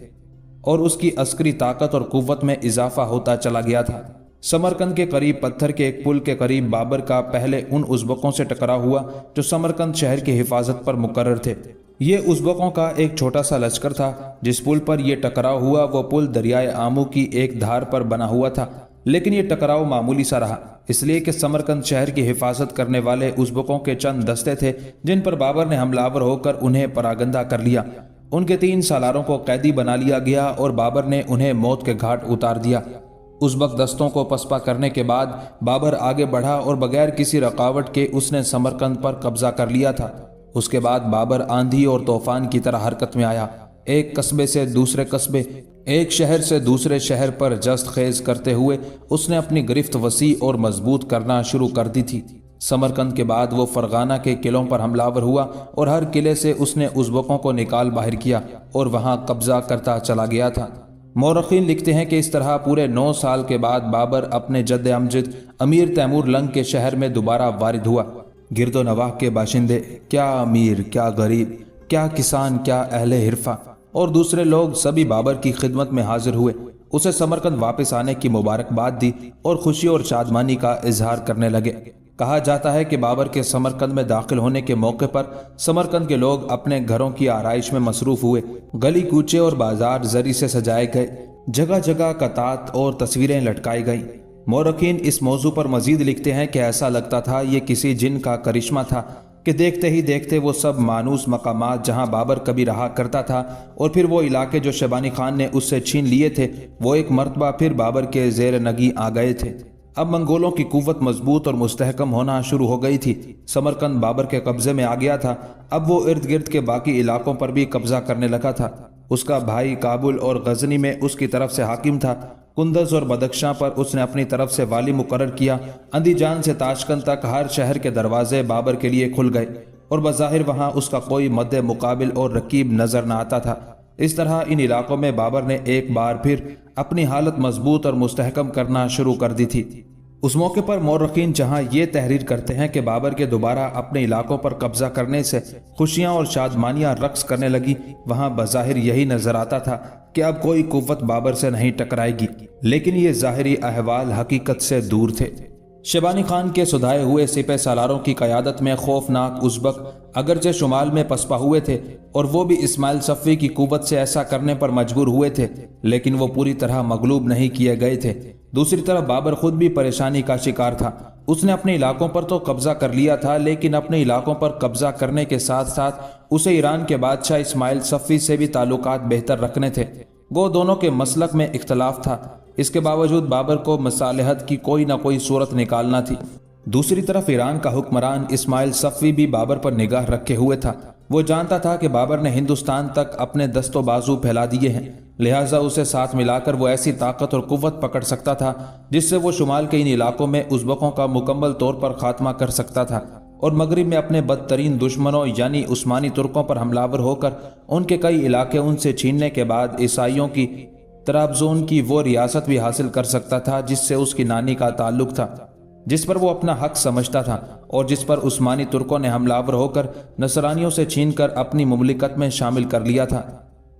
اور اس کی عسکری طاقت اور قوت میں اضافہ ہوتا چلا گیا تھا۔ سمرقند کے قریب پتھر کے ایک پل کے قریب بابر کا پہلے ان ازبکوں سے ٹکراؤ ہوا جو سمرقند شہر کی حفاظت پر مقرر تھے۔ یہ ازبکوں کا ایک چھوٹا سا لشکر تھا۔ جس پل پر یہ ٹکراؤ ہوا وہ پل دریائے آمو کی ایک دھار پر بنا ہوا تھا، لیکن یہ ٹکراؤ معمولی سا رہا، اس لیے کہ سمرقند شہر کی حفاظت کرنے والے ازبکوں کے چند دستے تھے جن پر بابر نے حملہ آور ہو کر انہیں پراگندہ کر لیا۔ ان کے 3 سالاروں کو قیدی بنا لیا گیا اور بابر نے انہیں موت کے گھاٹ اتار دیا۔ ازبک دستوں کو پسپا کرنے کے بعد بابر آگے بڑھا اور بغیر کسی رکاوٹ کے اس نے سمرقند پر قبضہ کر لیا تھا۔ اس کے بعد بابر آندھی اور طوفان کی طرح حرکت میں آیا، ایک قصبے سے دوسرے قصبے، ایک شہر سے دوسرے شہر پر جست خیز کرتے ہوئے اس نے اپنی گرفت وسیع اور مضبوط کرنا شروع کر دی تھی۔ سمرقند کے بعد وہ فرغانہ کے قلعوں پر حملہ آور ہوا اور ہر قلعے سے اس نے ازبکوں کو نکال باہر کیا اور وہاں قبضہ کرتا چلا گیا تھا۔ مورخین لکھتے ہیں کہ اس طرح پورے 9 سال کے بعد بابر اپنے جد امجد امیر تیمور لنگ کے شہر میں دوبارہ وارد ہوا۔ گرد و نواح کے باشندے، کیا امیر، کیا غریب، کیا کسان، کیا اہل حرفہ اور دوسرے لوگ سبھی بابر کی خدمت میں حاضر ہوئے، اسے سمرقند واپس آنے کی مبارکباد دی اور خوشی اور شادمانی کا اظہار کرنے لگے۔ کہا جاتا ہے کہ بابر کے سمرقند میں داخل ہونے کے موقع پر سمرقند کے لوگ اپنے گھروں کی آرائش میں مصروف ہوئے، گلی کوچے اور بازار زری سے سجائے گئے، جگہ جگہ قطعات اور تصویریں لٹکائی گئیں۔ مورخین اس موضوع پر مزید لکھتے ہیں کہ ایسا لگتا تھا یہ کسی جن کا کرشمہ تھا کہ دیکھتے ہی دیکھتے وہ سب مانوس مقامات جہاں بابر کبھی رہا کرتا تھا اور پھر وہ علاقے جو شیبانی خان نے اس سے چھین لیے تھے، وہ ایک مرتبہ پھر بابر کے زیر نگی آ گئے تھے۔ اب منگولوں کی قوت مضبوط اور مستحکم ہونا شروع ہو گئی تھی۔ سمرقند بابر کے قبضے میں آ گیا تھا۔ اب وہ ارد گرد کے باقی علاقوں پر بھی قبضہ کرنے لگا تھا۔ اس کا بھائی کابل اور غزنی میں اس کی طرف سے حاکم تھا۔ کندز اور بدخشاں پر اس نے اپنی طرف سے والی مقرر کیا۔ اندھی جان سے تاشقند تک ہر شہر کے دروازے بابر کے لیے کھل گئے اور بظاہر وہاں اس کا کوئی مد مقابل اور رقیب نظر نہ آتا تھا۔ اس طرح ان علاقوں میں بابر نے ایک بار پھر اپنی حالت مضبوط اور مستحکم کرنا شروع کر دی تھی۔ اس موقع پر مورخین جہاں یہ تحریر کرتے ہیں کہ بابر کے دوبارہ اپنے علاقوں پر قبضہ کرنے سے خوشیاں اور شادمانیاں رقص کرنے لگی، وہاں بظاہر یہی نظر آتا تھا کہ اب کوئی قوت بابر سے نہیں ٹکرائے گی، لیکن یہ ظاہری احوال حقیقت سے دور تھے۔ شیبانی خان کے سدھائے ہوئے سپہ سالاروں کی قیادت میں خوفناک ازبک اگرچہ شمال میں پسپا ہوئے تھے اور وہ بھی اسماعیل صفوی کی قوت سے ایسا کرنے پر مجبور ہوئے تھے، لیکن وہ پوری طرح مغلوب نہیں کیے گئے تھے۔ دوسری طرف بابر خود بھی پریشانی کا شکار تھا۔ اس نے اپنے علاقوں پر تو قبضہ کر لیا تھا، لیکن اپنے علاقوں پر قبضہ کرنے کے ساتھ ساتھ اسے ایران کے بادشاہ اسماعیل صفوی سے بھی تعلقات بہتر رکھنے تھے۔ وہ دونوں کے مسلک میں اختلاف تھا، اس کے باوجود بابر کو مصالحت کی کوئی نہ کوئی صورت نکالنا تھی۔ دوسری طرف ایران کا حکمران اسماعیل صفوی بھی بابر پر نگاہ رکھے ہوئے تھا۔ وہ جانتا تھا کہ بابر نے ہندوستان تک اپنے دست و بازو پھیلا دیے ہیں، لہٰذا اسے ساتھ ملا کر وہ ایسی طاقت اور قوت پکڑ سکتا تھا جس سے وہ شمال کے ان علاقوں میں ازبکوں کا مکمل طور پر خاتمہ کر سکتا تھا اور مغرب میں اپنے بدترین دشمنوں یعنی عثمانی ترکوں پر حملہ آور ہو کر ان کے کئی علاقے ان سے چھیننے کے بعد عیسائیوں کی طرابزون کی وہ ریاست بھی حاصل کر سکتا تھا جس سے اس کی نانی کا تعلق تھا، جس پر وہ اپنا حق سمجھتا تھا اور جس پر عثمانی ترکوں نے حملہ آور ہو کر نصرانیوں سے چھین کر اپنی مملکت میں شامل کر لیا تھا۔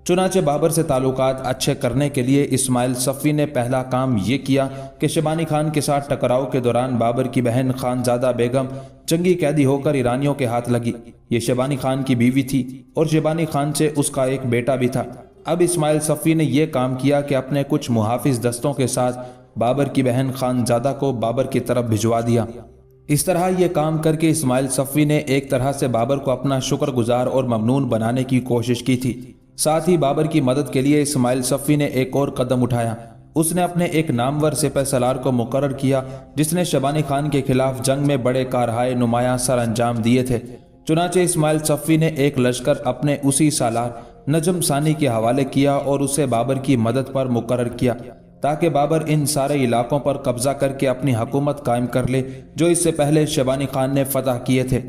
چنانچہ بابر سے تعلقات اچھے کرنے کے لیے اسماعیل صفوی نے پہلا کام یہ کیا کہ شیبانی خان کے ساتھ ٹکراؤ کے دوران بابر کی بہن خانزادہ بیگم جنگی قیدی ہو کر ایرانیوں کے ہاتھ لگی۔ یہ شیبانی خان کی بیوی تھی اور شیبانی خان سے اس کا ایک بیٹا بھی تھا۔ اب اسماعیل صفوی نے یہ کام کیا کہ اپنے کچھ محافظ دستوں کے ساتھ بابر کی بہن خانزادہ کو بابر کی طرف بھجوا دیا۔ اس طرح یہ کام کر کے اسماعیل صفوی نے ایک طرح سے بابر کو اپنا شکر گزار اور ممنون بنانے کی کوشش کی تھی۔ ساتھ ہی بابر کی مدد کے لیے اسماعیل صفوی نے ایک اور قدم اٹھایا۔ اس نے اپنے ایک نامور سپہ سالار کو مقرر کیا جس نے شیبانی خان کے خلاف جنگ میں بڑے کارہائے نمایاں سر انجام دیے تھے۔ چنانچہ اسماعیل صفوی نے ایک لشکر اپنے اسی سالار نجم ثانی کے حوالے کیا اور اسے بابر کی مدد پر مقرر کیا تاکہ بابر ان سارے علاقوں پر قبضہ کر کے اپنی حکومت قائم کر لے جو اس سے پہلے شیبانی خان نے فتح کیے تھے۔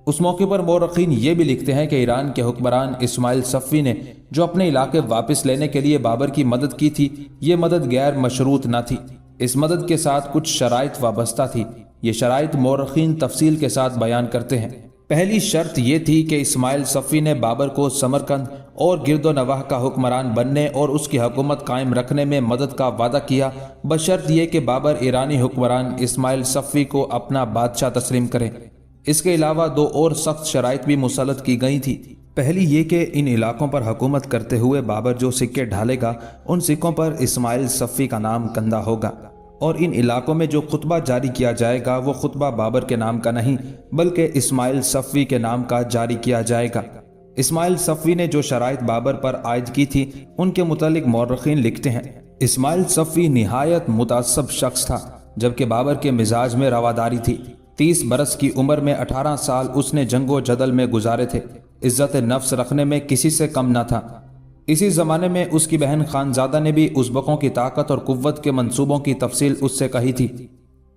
اس موقع پر مورخین یہ بھی لکھتے ہیں کہ ایران کے حکمران اسماعیل صفوی نے جو اپنے علاقے واپس لینے کے لیے بابر کی مدد کی تھی، یہ مدد غیر مشروط نہ تھی۔ اس مدد کے ساتھ کچھ شرائط وابستہ تھی۔ یہ شرائط مورخین تفصیل کے ساتھ بیان کرتے ہیں۔ پہلی شرط یہ تھی کہ اسماعیل صفوی نے بابر کو سمرقند اور گرد و نواح کا حکمران بننے اور اس کی حکومت قائم رکھنے میں مدد کا وعدہ کیا، بشرط یہ کہ بابر ایرانی حکمران اسماعیل صفوی کو اپنا بادشاہ تسلیم کرے۔ اس کے علاوہ دو اور سخت شرائط بھی مسلط کی گئی تھی۔ پہلی یہ کہ ان علاقوں پر حکومت کرتے ہوئے بابر جو سکے ڈھالے گا ان سکوں پر اسماعیل صفوی کا نام کندہ ہوگا، اور ان علاقوں میں جو خطبہ جاری کیا جائے گا وہ خطبہ بابر کے نام کا نہیں بلکہ اسماعیل صفوی کے نام کا جاری کیا جائے گا۔ اسماعیل صفوی نے جو شرائط بابر پر عائد کی تھی ان کے متعلق مورخین لکھتے ہیں، اسماعیل صفوی نہایت متعصب شخص تھا، جبکہ بابر کے مزاج میں رواداری تھی۔ 30 برس کی عمر میں 18 سال اس نے جنگ و جدل میں گزارے تھے، عزت نفس رکھنے میں کسی سے کم نہ تھا۔ اسی زمانے میں اس کی بہن خانزادہ نے بھی ازبکوں کی طاقت اور قوت کے منصوبوں کی تفصیل اس سے کہی تھی۔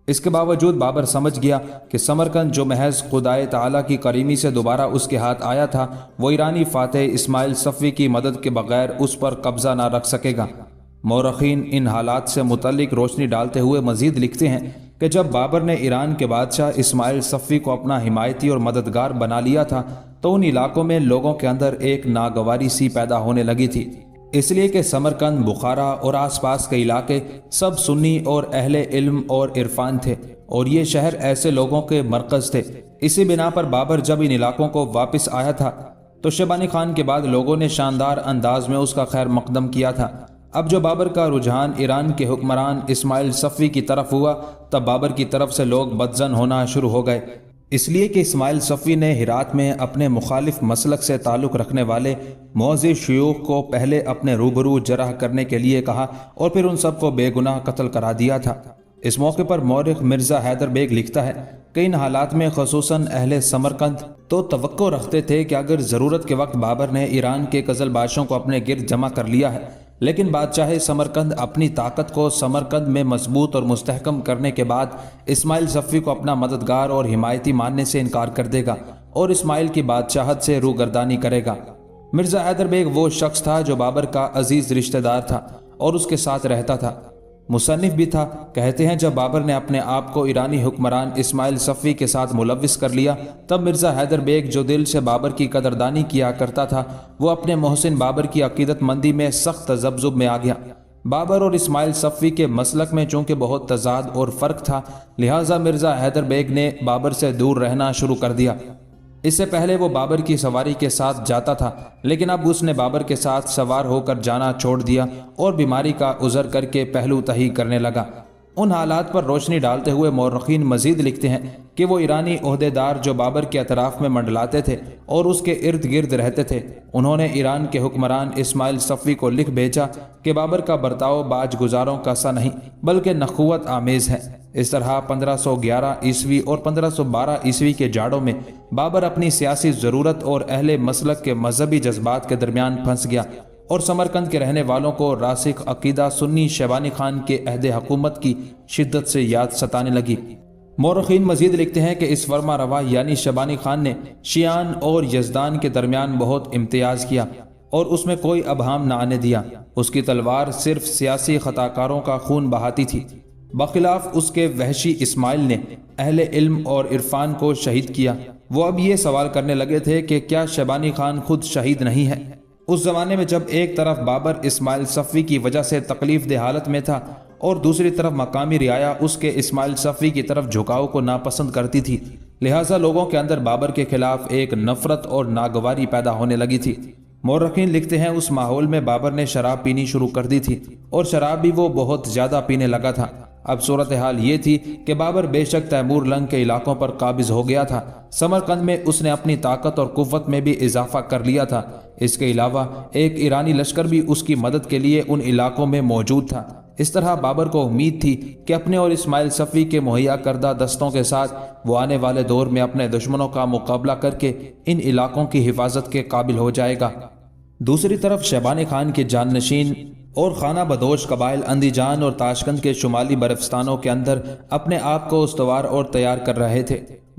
اس کے باوجود بابر سمجھ گیا کہ سمرقند جو محض خدائے تعالیٰ کی کریمی سے دوبارہ اس کے ہاتھ آیا تھا، وہ ایرانی فاتح اسماعیل صفوی کی مدد کے بغیر اس پر قبضہ نہ رکھ سکے گا۔ مورخین ان حالات سے متعلق روشنی ڈالتے ہوئے مزید لکھتے ہیں کہ جب بابر نے ایران کے بادشاہ اسماعیل صفوی کو اپنا حمایتی اور مددگار بنا لیا تھا تو ان علاقوں میں لوگوں کے اندر ایک ناگواری سی پیدا ہونے لگی تھی، اس لیے کہ سمرقند، بخارا اور آس پاس کے علاقے سب سنی اور اہل علم اور عرفان تھے، اور یہ شہر ایسے لوگوں کے مرکز تھے۔ اسی بنا پر بابر جب ان علاقوں کو واپس آیا تھا تو شیبانی خان کے بعد لوگوں نے شاندار انداز میں اس کا خیر مقدم کیا تھا۔ اب جو بابر کا رجحان ایران کے حکمران اسماعیل صفوی کی طرف ہوا، تب بابر کی طرف سے لوگ بدظن ہونا شروع ہو گئے، اس لیے کہ اسماعیل صفوی نے ہرات میں اپنے مخالف مسلک سے تعلق رکھنے والے معزز شیوخ کو پہلے اپنے روبرو جرح کرنے کے لیے کہا اور پھر ان سب کو بے گناہ قتل کرا دیا تھا۔ اس موقع پر مورخ مرزا حیدر بیگ لکھتا ہے کہ ان حالات میں خصوصاً اہل سمرقند تو توقع رکھتے تھے کہ اگر ضرورت کے وقت بابر نے ایران کے قزل بادشاہوں کو اپنے گرد جمع کر لیا ہے، لیکن بادشاہ سمرقند اپنی طاقت کو سمرقند میں مضبوط اور مستحکم کرنے کے بعد اسماعیل صفوی کو اپنا مددگار اور حمایتی ماننے سے انکار کر دے گا اور اسماعیل کی بادشاہت سے روگردانی کرے گا۔ مرزا حیدر بیگ وہ شخص تھا جو بابر کا عزیز رشتہ دار تھا اور اس کے ساتھ رہتا تھا، مصنف بھی تھا۔ کہتے ہیں جب بابر نے اپنے آپ کو ایرانی حکمران اسماعیل صفوی کے ساتھ ملوث کر لیا، تب مرزا حیدر بیگ جو دل سے بابر کی قدردانی کیا کرتا تھا، وہ اپنے محسن بابر کی عقیدت مندی میں سخت تذبذب میں آ گیا۔ بابر اور اسماعیل صفوی کے مسلک میں چونکہ بہت تضاد اور فرق تھا، لہٰذا مرزا حیدر بیگ نے بابر سے دور رہنا شروع کر دیا۔ اس سے پہلے وہ بابر کی سواری کے ساتھ جاتا تھا، لیکن اب اس نے بابر کے ساتھ سوار ہو کر جانا چھوڑ دیا اور بیماری کا عذر کر کے پہلو تہی کرنے لگا۔ ان حالات پر روشنی ڈالتے ہوئے مورخین مزید لکھتے ہیں کہ وہ ایرانی عہدیدار جو بابر کے اطراف میں منڈلاتے تھے اور اس کے ارد گرد رہتے تھے، انہوں نے ایران کے حکمران اسماعیل صفوی کو لکھ بھیجا کہ بابر کا برتاؤ باج گزاروں کا سا نہیں بلکہ نخوت آمیز ہے۔ اس طرح 1511 عیسوی اور 1512 عیسوی کے جاڑوں میں بابر اپنی سیاسی ضرورت اور اہل مسلک کے مذہبی جذبات کے درمیان پھنس گیا اور سمرقند کے رہنے والوں کو راسخ عقیدہ سنی شیبانی خان کے عہد حکومت کی شدت سے یاد ستانے لگی۔ مورخین مزید لکھتے ہیں کہ اس فرما روا یعنی شیبانی خان نے شیعان اور یزدان کے درمیان بہت امتیاز کیا اور اس میں کوئی ابہام نہ آنے دیا۔ اس کی تلوار صرف سیاسی خطاکاروں کا خون بہاتی تھی، بخلاف اس کے وحشی اسماعیل نے اہل علم اور عرفان کو شہید کیا۔ وہ اب یہ سوال کرنے لگے تھے کہ کیا شیبانی خان خود شہید نہیں ہے؟ اس زمانے میں جب ایک طرف بابر اسماعیل صفوی کی وجہ سے تکلیف دہ حالت میں تھا اور دوسری طرف مقامی رعایا اس کے اسماعیل صفوی کی طرف جھکاؤ کو ناپسند کرتی تھی، لہٰذا لوگوں کے اندر بابر کے خلاف ایک نفرت اور ناگواری پیدا ہونے لگی تھی۔ مورخین لکھتے ہیں اس ماحول میں بابر نے شراب پینی شروع کر دی تھی اور شراب بھی وہ بہت زیادہ پینے لگا تھا۔ اب صورتحال یہ تھی کہ بابر بے شک تیمور لنگ کے علاقوں پر قابض ہو گیا تھا، سمرقند میں اس نے اپنی طاقت اور قوت میں بھی اضافہ کر لیا تھا۔ اس کے علاوہ ایک ایرانی لشکر بھی اس کی مدد کے لیے ان علاقوں میں موجود تھا۔ اس طرح بابر کو امید تھی کہ اپنے اور اسماعیل صفوی کے مہیا کردہ دستوں کے ساتھ وہ آنے والے دور میں اپنے دشمنوں کا مقابلہ کر کے ان علاقوں کی حفاظت کے قابل ہو جائے گا۔ دوسری طرف شیبانی خان کے جانشین اور خانہ بدوش قبائل اندیجان اور تاشقند کے شمالی برفستانوں کے اندر اپنے آپ کو استوار اور تیار کر رہے تھے۔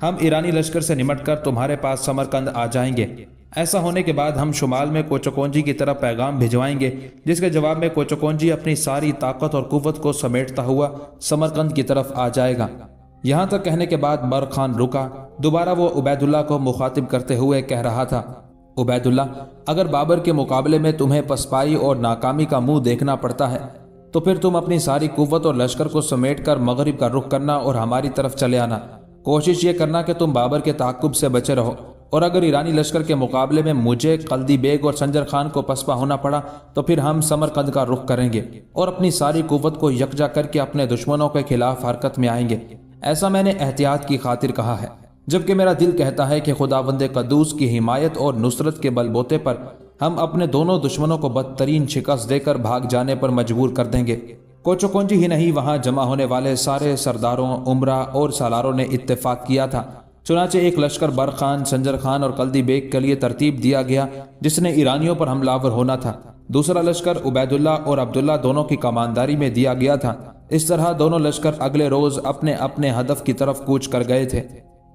ہم ایرانی لشکر سے نمٹ کر تمہارے پاس سمرقند آ جائیں گے۔ ایسا ہونے کے بعد ہم شمال میں کوچکونجی کی طرف پیغام بھجوائیں گے، جس کے جواب میں کوچکونجی اپنی ساری طاقت اور قوت کو سمیٹتا ہوا سمرقند کی طرف آ جائے گا۔ یہاں تک کہنے کے بعد برق خان رکا۔ دوبارہ وہ عبید اللہ کو مخاطب کرتے ہوئے کہہ رہا تھا، عبید اللہ، اگر بابر کے مقابلے میں تمہیں پسپائی اور ناکامی کا منہ دیکھنا پڑتا ہے تو پھر تم اپنی ساری قوت اور لشکر کو سمیٹ کر مغرب کا رخ کرنا اور ہماری طرف چلے آنا۔ کوشش یہ کرنا کہ تم بابر کے تعاقب سے بچے رہو، اور اگر ایرانی لشکر کے مقابلے میں مجھے، قلدی بیگ اور سنجر خان کو پسپا ہونا پڑا تو پھر ہم سمرقند کا رخ کریں گے اور اپنی ساری قوت کو یکجا کر کے اپنے دشمنوں کے خلاف حرکت میں آئیں گے۔ ایسا میں نے احتیاط کی خاطر کہا ہے، جبکہ میرا دل کہتا ہے کہ خداوند قدوس کی حمایت اور نصرت کے بل بوتے پر ہم اپنے دونوں دشمنوں کو بدترین شکست دے کر بھاگ جانے پر مجبور کر دیں گے۔ کوچکونجی ہی نہیں، وہاں جمع ہونے والے سارے سرداروں، عمرا اور سالاروں نے اتفاق کیا تھا۔ چنانچہ ایک لشکر برق خان، سنجر خان اور قلدی بیگ کے لیے ترتیب دیا گیا جس نے ایرانیوں پر حملہ آور ہونا تھا۔ دوسرا لشکر عبید اللہ اور عبداللہ دونوں کی کمانداری میں دیا گیا تھا۔ اس طرح دونوں لشکر اگلے روز اپنے اپنے ہدف کی طرف کوچ کر گئے تھے۔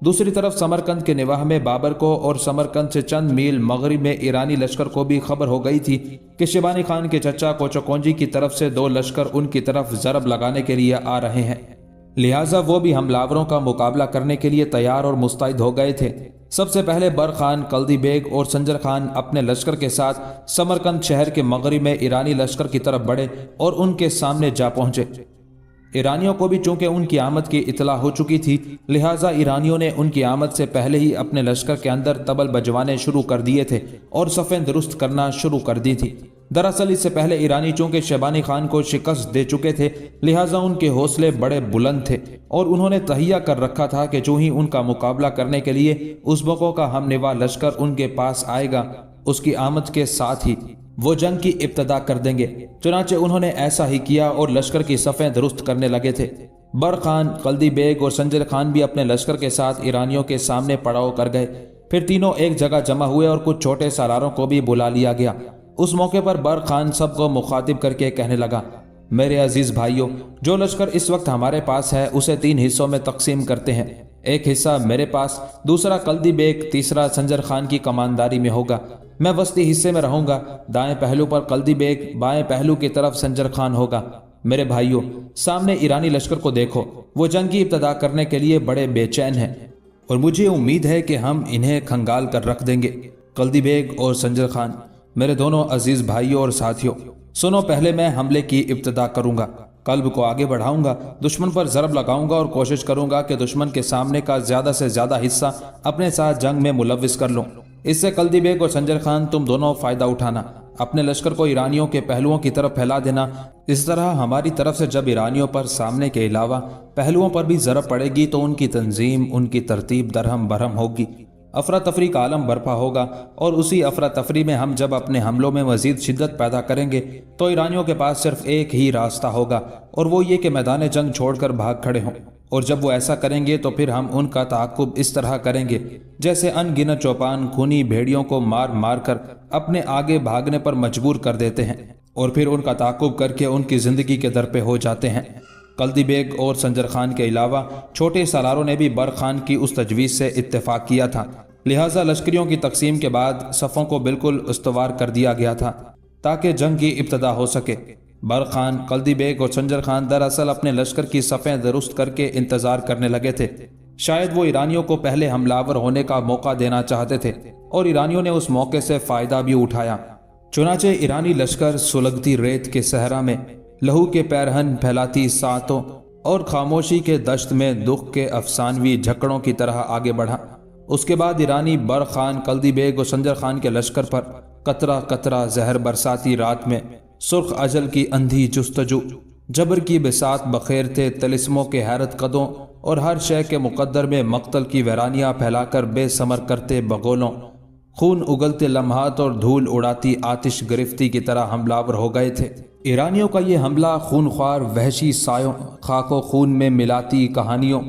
دوسری طرف سمرقند کے نواح میں بابر کو اور سمرقند سے چند میل مغرب میں ایرانی لشکر کو بھی خبر ہو گئی تھی کہ شیبانی خان کے چچا کوچکونجی کی طرف سے 2 لشکر ان کی طرف ضرب لگانے کے لیے آ رہے ہیں، لہٰذا وہ بھی حملاوروں کا مقابلہ کرنے کے لیے تیار اور مستعد ہو گئے تھے۔ سب سے پہلے برق خان، قلدی بیگ اور سنجر خان اپنے لشکر کے ساتھ سمرقند شہر کے مغرب میں ایرانی لشکر کی طرف بڑھے اور ان کے سامنے جا پہنچے۔ ایرانیوں کو بھی چونکہ ان کی آمد کی اطلاع ہو چکی تھی، لہٰذا ایرانیوں نے ان کی آمد سے پہلے ہی اپنے لشکر کے اندر طبل بجوانے شروع کر دیے تھے اور صفیں درست کرنا شروع کر دی تھی۔ دراصل اس سے پہلے ایرانی چونکہ شیبانی خان کو شکست دے چکے تھے، لہٰذا ان کے حوصلے بڑے بلند تھے اور انہوں نے تہیہ کر رکھا تھا کہ جو ہی ان کا مقابلہ کرنے کے لیے ازبکوں کا ہم نوا لشکر ان کے پاس آئے گا، اس کی آمد کے ساتھ ہی وہ جنگ کی ابتدا کر دیں گے۔ چنانچہ انہوں نے ایسا ہی کیا اور لشکر کی صفیں درست کرنے لگے تھے۔ برق خان، قلدی بیگ اور سنجر خان بھی اپنے لشکر کے ساتھ ایرانیوں کے سامنے پڑاؤ کر گئے۔ پھر تینوں ایک جگہ جمع ہوئے اور کچھ چھوٹے سالاروں کو بھی بلا لیا گیا۔ اس موقع پر برق خان سب کو مخاطب کر کے کہنے لگا، میرے عزیز بھائیوں، جو لشکر اس وقت ہمارے پاس ہے اسے 3 حصوں میں تقسیم کرتے ہیں۔ ایک حصہ میرے پاس، دوسرا قلدی بیگ، تیسرا سنجر خان کی کمانداری میں ہوگا۔ میں وسطی حصے میں رہوں گا، دائیں پہلو پر قلدی بیگ، بائیں پہلو کی طرف سنجر خان ہوگا۔ میرے بھائیوں، سامنے ایرانی لشکر کو دیکھو، وہ جنگ کی ابتدا کرنے کے لیے بڑے بے چین ہیں اور مجھے امید ہے کہ ہم انہیں کھنگال کر رکھ دیں گے۔ قلدی بیگ اور سنجر خان، میرے دونوں عزیز بھائیوں اور ساتھیوں، سنو، پہلے میں حملے کی ابتدا کروں گا، قلب کو آگے بڑھاؤں گا، دشمن پر ضرب لگاؤں گا اور کوشش کروں گا کہ دشمن کے سامنے کا زیادہ سے زیادہ حصہ اپنے ساتھ جنگ میں ملوث کر لوں۔ اس سے قلدی بیگ اور سنجر خان تم دونوں فائدہ اٹھانا، اپنے لشکر کو ایرانیوں کے پہلوؤں کی طرف پھیلا دینا۔ اس طرح ہماری طرف سے جب ایرانیوں پر سامنے کے علاوہ پہلوؤں پر بھی ضرب پڑے گی تو ان کی تنظیم، ان کی ترتیب درہم برہم ہوگی، افراتفری کا عالم برپا ہوگا، اور اسی افراتفری میں ہم جب اپنے حملوں میں مزید شدت پیدا کریں گے تو ایرانیوں کے پاس صرف ایک ہی راستہ ہوگا، اور وہ یہ کہ میدان جنگ چھوڑ کر بھاگ کھڑے ہوں۔ اور جب وہ ایسا کریں گے تو پھر ہم ان کا تعاقب اس طرح کریں گے جیسے ان گنت چوپان خونی بھیڑیوں کو مار مار کر اپنے آگے بھاگنے پر مجبور کر دیتے ہیں اور پھر ان کا تعاقب کر کے ان کی زندگی کے در پہ ہو جاتے ہیں۔ قلدی بیگ اور سنجر خان کے علاوہ چھوٹے سالاروں نے بھی برق خان کی اس تجویز سے اتفاق کیا تھا، لہٰذا لشکریوں کی تقسیم کے بعد صفوں کو بالکل استوار کر دیا گیا تھا تاکہ جنگ کی ابتدا ہو سکے۔ برق خان، قلدی بیگ اور سنجر خان دراصل اپنے لشکر کی صفیں درست کر کے انتظار کرنے لگے تھے۔ شاید وہ ایرانیوں کو پہلے حملہ ہونے کا موقع دینا چاہتے تھے اور ایرانیوں نے اس موقع سے فائدہ بھی اٹھایا۔ چنانچہ ایرانی لشکر سلگتی ریت کے صحرا میں لہو کے پیرہن پھیلاتی ساتوں اور خاموشی کے دشت میں دکھ کے افسانوی جھکڑوں کی طرح آگے بڑھا۔ اس کے بعد ایرانی برق خان، قلدی بیگ اور سنجر خان کے لشکر پر قطرہ قطرہ زہر برساتی رات میں سرخ اجل کی اندھی جستجو، جبر کی بساط بخیرتے طلسموں کے حیرت قدوں اور ہر شے کے مقدر میں مقتل کی ویرانیاں پھیلا کر بے ثمر کرتے بغولوں، خون اگلتے لمحات اور دھول اڑاتی آتش گرفتی کی طرح حملہ ہو گئے تھے۔ ایرانیوں کا یہ حملہ خون خوار وحشی سایوں، خاک و خون میں ملاتی کہانیوں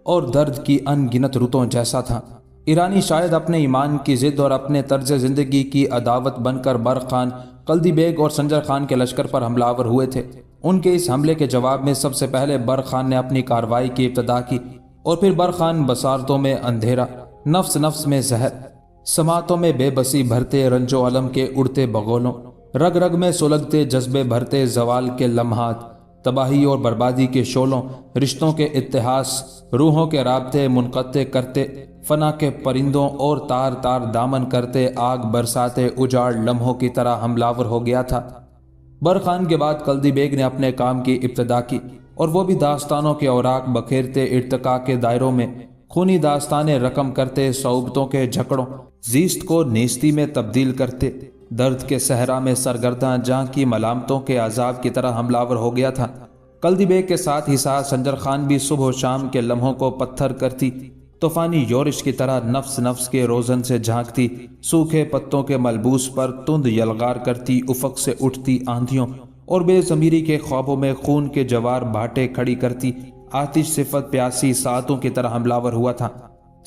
اور درد کی ان گنت رتوں جیسا تھا۔ ایرانی شاید اپنے ایمان کی ضد اور اپنے طرز زندگی کی عداوت بن کر برق خان، قلدی بیگ اور سنجر خان کے لشکر پر حملہ ہوئے تھے۔ ان کے اس حملے کے جواب میں سب سے پہلے برق خان نے اپنی کارروائی کی ابتدا کی اور پھر برخان بصارتوں میں اندھیرا، نفس نفس میں زہر، سماعتوں میں بے بسی بھرتے رنج و علم کے اڑتے بغولوں، رگ رگ میں سلگتے جذبے بھرتے زوال کے لمحات، تباہی اور بربادی کے شعلوں، رشتوں کے اتحاس، روحوں کے رابطے منقطع کرتے، فنا کے پرندوں اور تار تار دامن کرتے آگ برساتے اجاڑ لمحوں کی طرح حملہ ہو گیا تھا۔ برخان کے بعد کلدی بیگ نے اپنے کام کی ابتدا کی، اور وہ بھی داستانوں کے اوراق بکھیرتے ارتقاء کے دائروں میں، خونی داستانیں رقم کرتے صعوبتوں کے جھکڑوں، زیست کو نیستی میں تبدیل کرتے، درد کے صحرا میں سرگرداں جاں کی ملامتوں کے عذاب کی طرح حملہ ہو گیا تھا۔ کلدی بیگ کے ساتھ ہی ساتھ سنجر خان بھی صبح و شام کے لمحوں کو پتھر کرتی، طوفانی یورش کی طرح نفس نفس کے روزن سے جھانکتی، سوکھے پتوں کے ملبوس پر تند یلغار کرتی، افق سے اٹھتی آندھیوں اور بے ضمیری کے خوابوں میں خون کے جوار بھاٹے کھڑی کرتی، آتش صفت پیاسی ساعتوں کی طرح حملہ ہوا تھا۔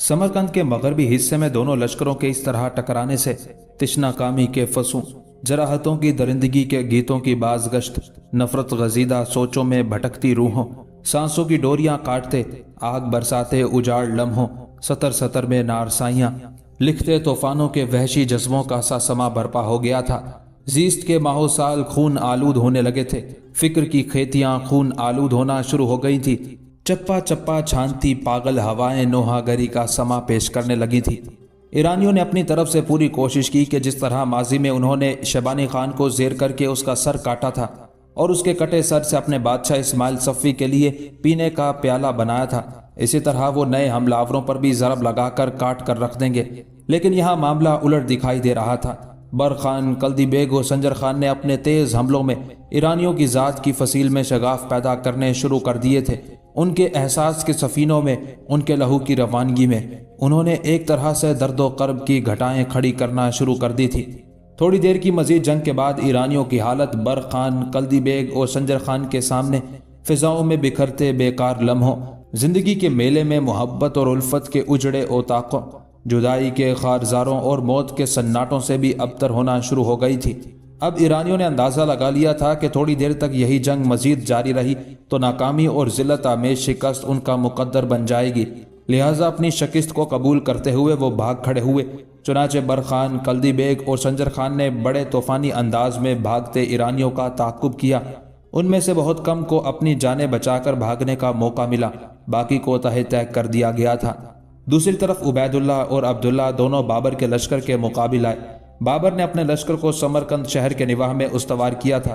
سمرقند کے مغربی حصے میں دونوں لشکروں کے اس طرح ٹکرانے سے تشنا کامی کے فسوں، جراحتوں کی درندگی کے گیتوں کی بازگشت، نفرت غزیدہ سوچوں میں بھٹکتی روحوں، سانسوں کی ڈوریاں کاٹتے، آگ برساتے اجاڑ لمحوں، سطر سطر میں نارسائیاں لکھتے طوفانوں کے وحشی جذبوں کا سا سما برپا ہو گیا تھا۔ زیست کے ماہو سال خون آلود ہونے لگے تھے، فکر کی کھیتیاں خون آلود ہونا شروع ہو گئی تھی، چپا چپا چھانتی پاگل ہوائیں نوحہ گری کا سما پیش کرنے لگی تھی۔ ایرانیوں نے اپنی طرف سے پوری کوشش کی کہ جس طرح ماضی میں انہوں نے شیبانی خان کو زیر کر کے اس کا سر کاٹا تھا اور اس کے کٹے سر سے اپنے بادشاہ اسماعیل صفوی کے لیے پینے کا پیالہ بنایا تھا، اسی طرح وہ نئے حملہ آوروں پر بھی ضرب لگا کر کاٹ کر رکھ دیں گے۔ لیکن یہاں معاملہ الٹ دکھائی دے رہا تھا۔ برخان، کلدی بیگ اور سنجر خان نے اپنے تیز حملوں میں ایرانیوں کی ذات کی فصیل میں شگاف پیدا کرنے شروع کر دیے تھے۔ ان کے احساس کے سفینوں میں، ان کے لہو کی روانگی میں انہوں نے ایک طرح سے درد و کرب کی گھٹائیں کھڑی کرنا شروع کر دی تھی۔ تھوڑی دیر کی مزید جنگ کے بعد ایرانیوں کی حالت برخان، کلدی بیگ اور سنجر خان کے سامنے فضاؤں میں بکھرتے بیکار لمحوں، زندگی کے میلے میں محبت اور الفت کے اجڑے اوتاقوں، جدائی کے خارزاروں اور موت کے سناٹوں سے بھی ابتر ہونا شروع ہو گئی تھی۔ اب ایرانیوں نے اندازہ لگا لیا تھا کہ تھوڑی دیر تک یہی جنگ مزید جاری رہی تو ناکامی اور ذلت آمیز شکست ان کا مقدر بن جائے گی، لہٰذا اپنی شکست کو قبول کرتے ہوئے وہ بھاگ کھڑے ہوئے۔ چنانچہ برخان، کلدی بیگ اور سنجر خان نے بڑے طوفانی انداز میں بھاگتے ایرانیوں کا تعاقب کیا۔ ان میں سے بہت کم کو اپنی جانیں بچا کر بھاگنے کا موقع ملا، باقی کو تہہ طے کر دیا گیا تھا۔ دوسری طرف عبید اللہ اور عبداللہ دونوں بابر کے لشکر کے مقابل آئے۔ بابر نے اپنے لشکر کو سمرقند شہر کے نواح میں استوار کیا تھا۔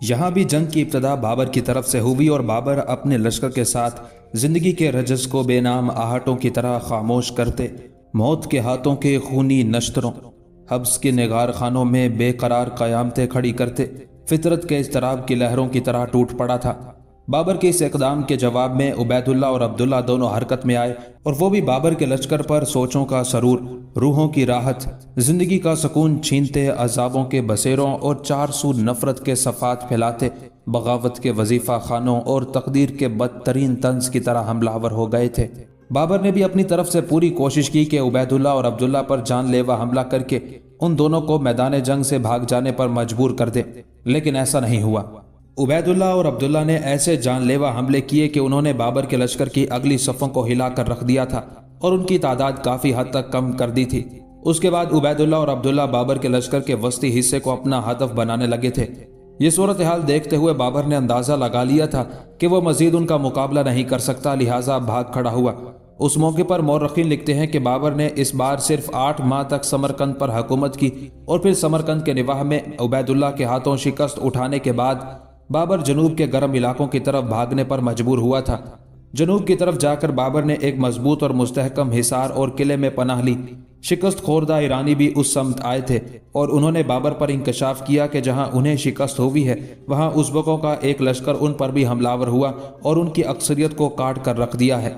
یہاں بھی جنگ کی ابتدا بابر کی طرف سے ہوئی اور بابر اپنے لشکر کے ساتھ زندگی کے رجز کو بے نام آہٹوں کی طرح خاموش کرتے، موت کے ہاتھوں کے خونی نشتروں، حبس کے نگار خانوں میں بے قرار قیامتیں کھڑی کرتے، فطرت کے اضطراب کی لہروں کی طرح ٹوٹ پڑا تھا۔ بابر کے اس اقدام کے جواب میں عبید اللہ اور عبداللہ دونوں حرکت میں آئے، اور وہ بھی بابر کے لشکر پر سوچوں کا سرور، روحوں کی راحت، زندگی کا سکون چھینتے، عذابوں کے بسیروں اور چار سو نفرت کے صفات پھیلاتے، بغاوت کے وظیفہ خانوں اور تقدیر کے بدترین طنز کی طرح حملہ آور ہو گئے تھے۔ بابر نے بھی اپنی طرف سے پوری کوشش کی کہ عبید اللہ اور عبداللہ پر جان لیوا حملہ کر کے ان دونوں کو میدان جنگ سے بھاگ جانے پر مجبور کر دے، لیکن ایسا نہیں ہوا۔ عبید اللہ اور عبداللہ نے ایسے جان لیوا حملے کیے کہ انہوں نے بابر کے لشکر کی اگلی صفوں کو ہلا کر رکھ دیا تھا اور ان کی تعداد کافی حد تک کم کر دی تھی۔ اس کے بعد عبید اللہ اور عبداللہ بابر کے لشکر کے وسطی حصے کو اپنا ہدف بنانے لگے تھے۔ یہ صورتحال دیکھتے ہوئے بابر نے اندازہ لگا لیا تھا کہ وہ مزید ان کا مقابلہ نہیں کر سکتا، لہٰذا بھاگ کھڑا ہوا۔ اس موقع پر مورخین لکھتے ہیں کہ بابر نے اس بار صرف 8 ماہ تک سمرقند پر حکومت کی، اور پھر سمرقند کے نواح میں عبید اللہ کے ہاتھوں شکست اٹھانے کے بعد بابر جنوب کے گرم علاقوں کی طرف بھاگنے پر مجبور ہوا تھا۔ جنوب کی طرف جا کر بابر نے ایک مضبوط اور مستحکم حصار اور قلعے میں پناہ لی۔ شکست خوردہ ایرانی بھی اس سمت آئے تھے اور انہوں نے بابر پر انکشاف کیا کہ جہاں انہیں شکست ہوئی ہے وہاں ازبکوں کا ایک لشکر ان پر بھی حملہ آور ہوا اور ان کی اکثریت کو کاٹ کر رکھ دیا ہے۔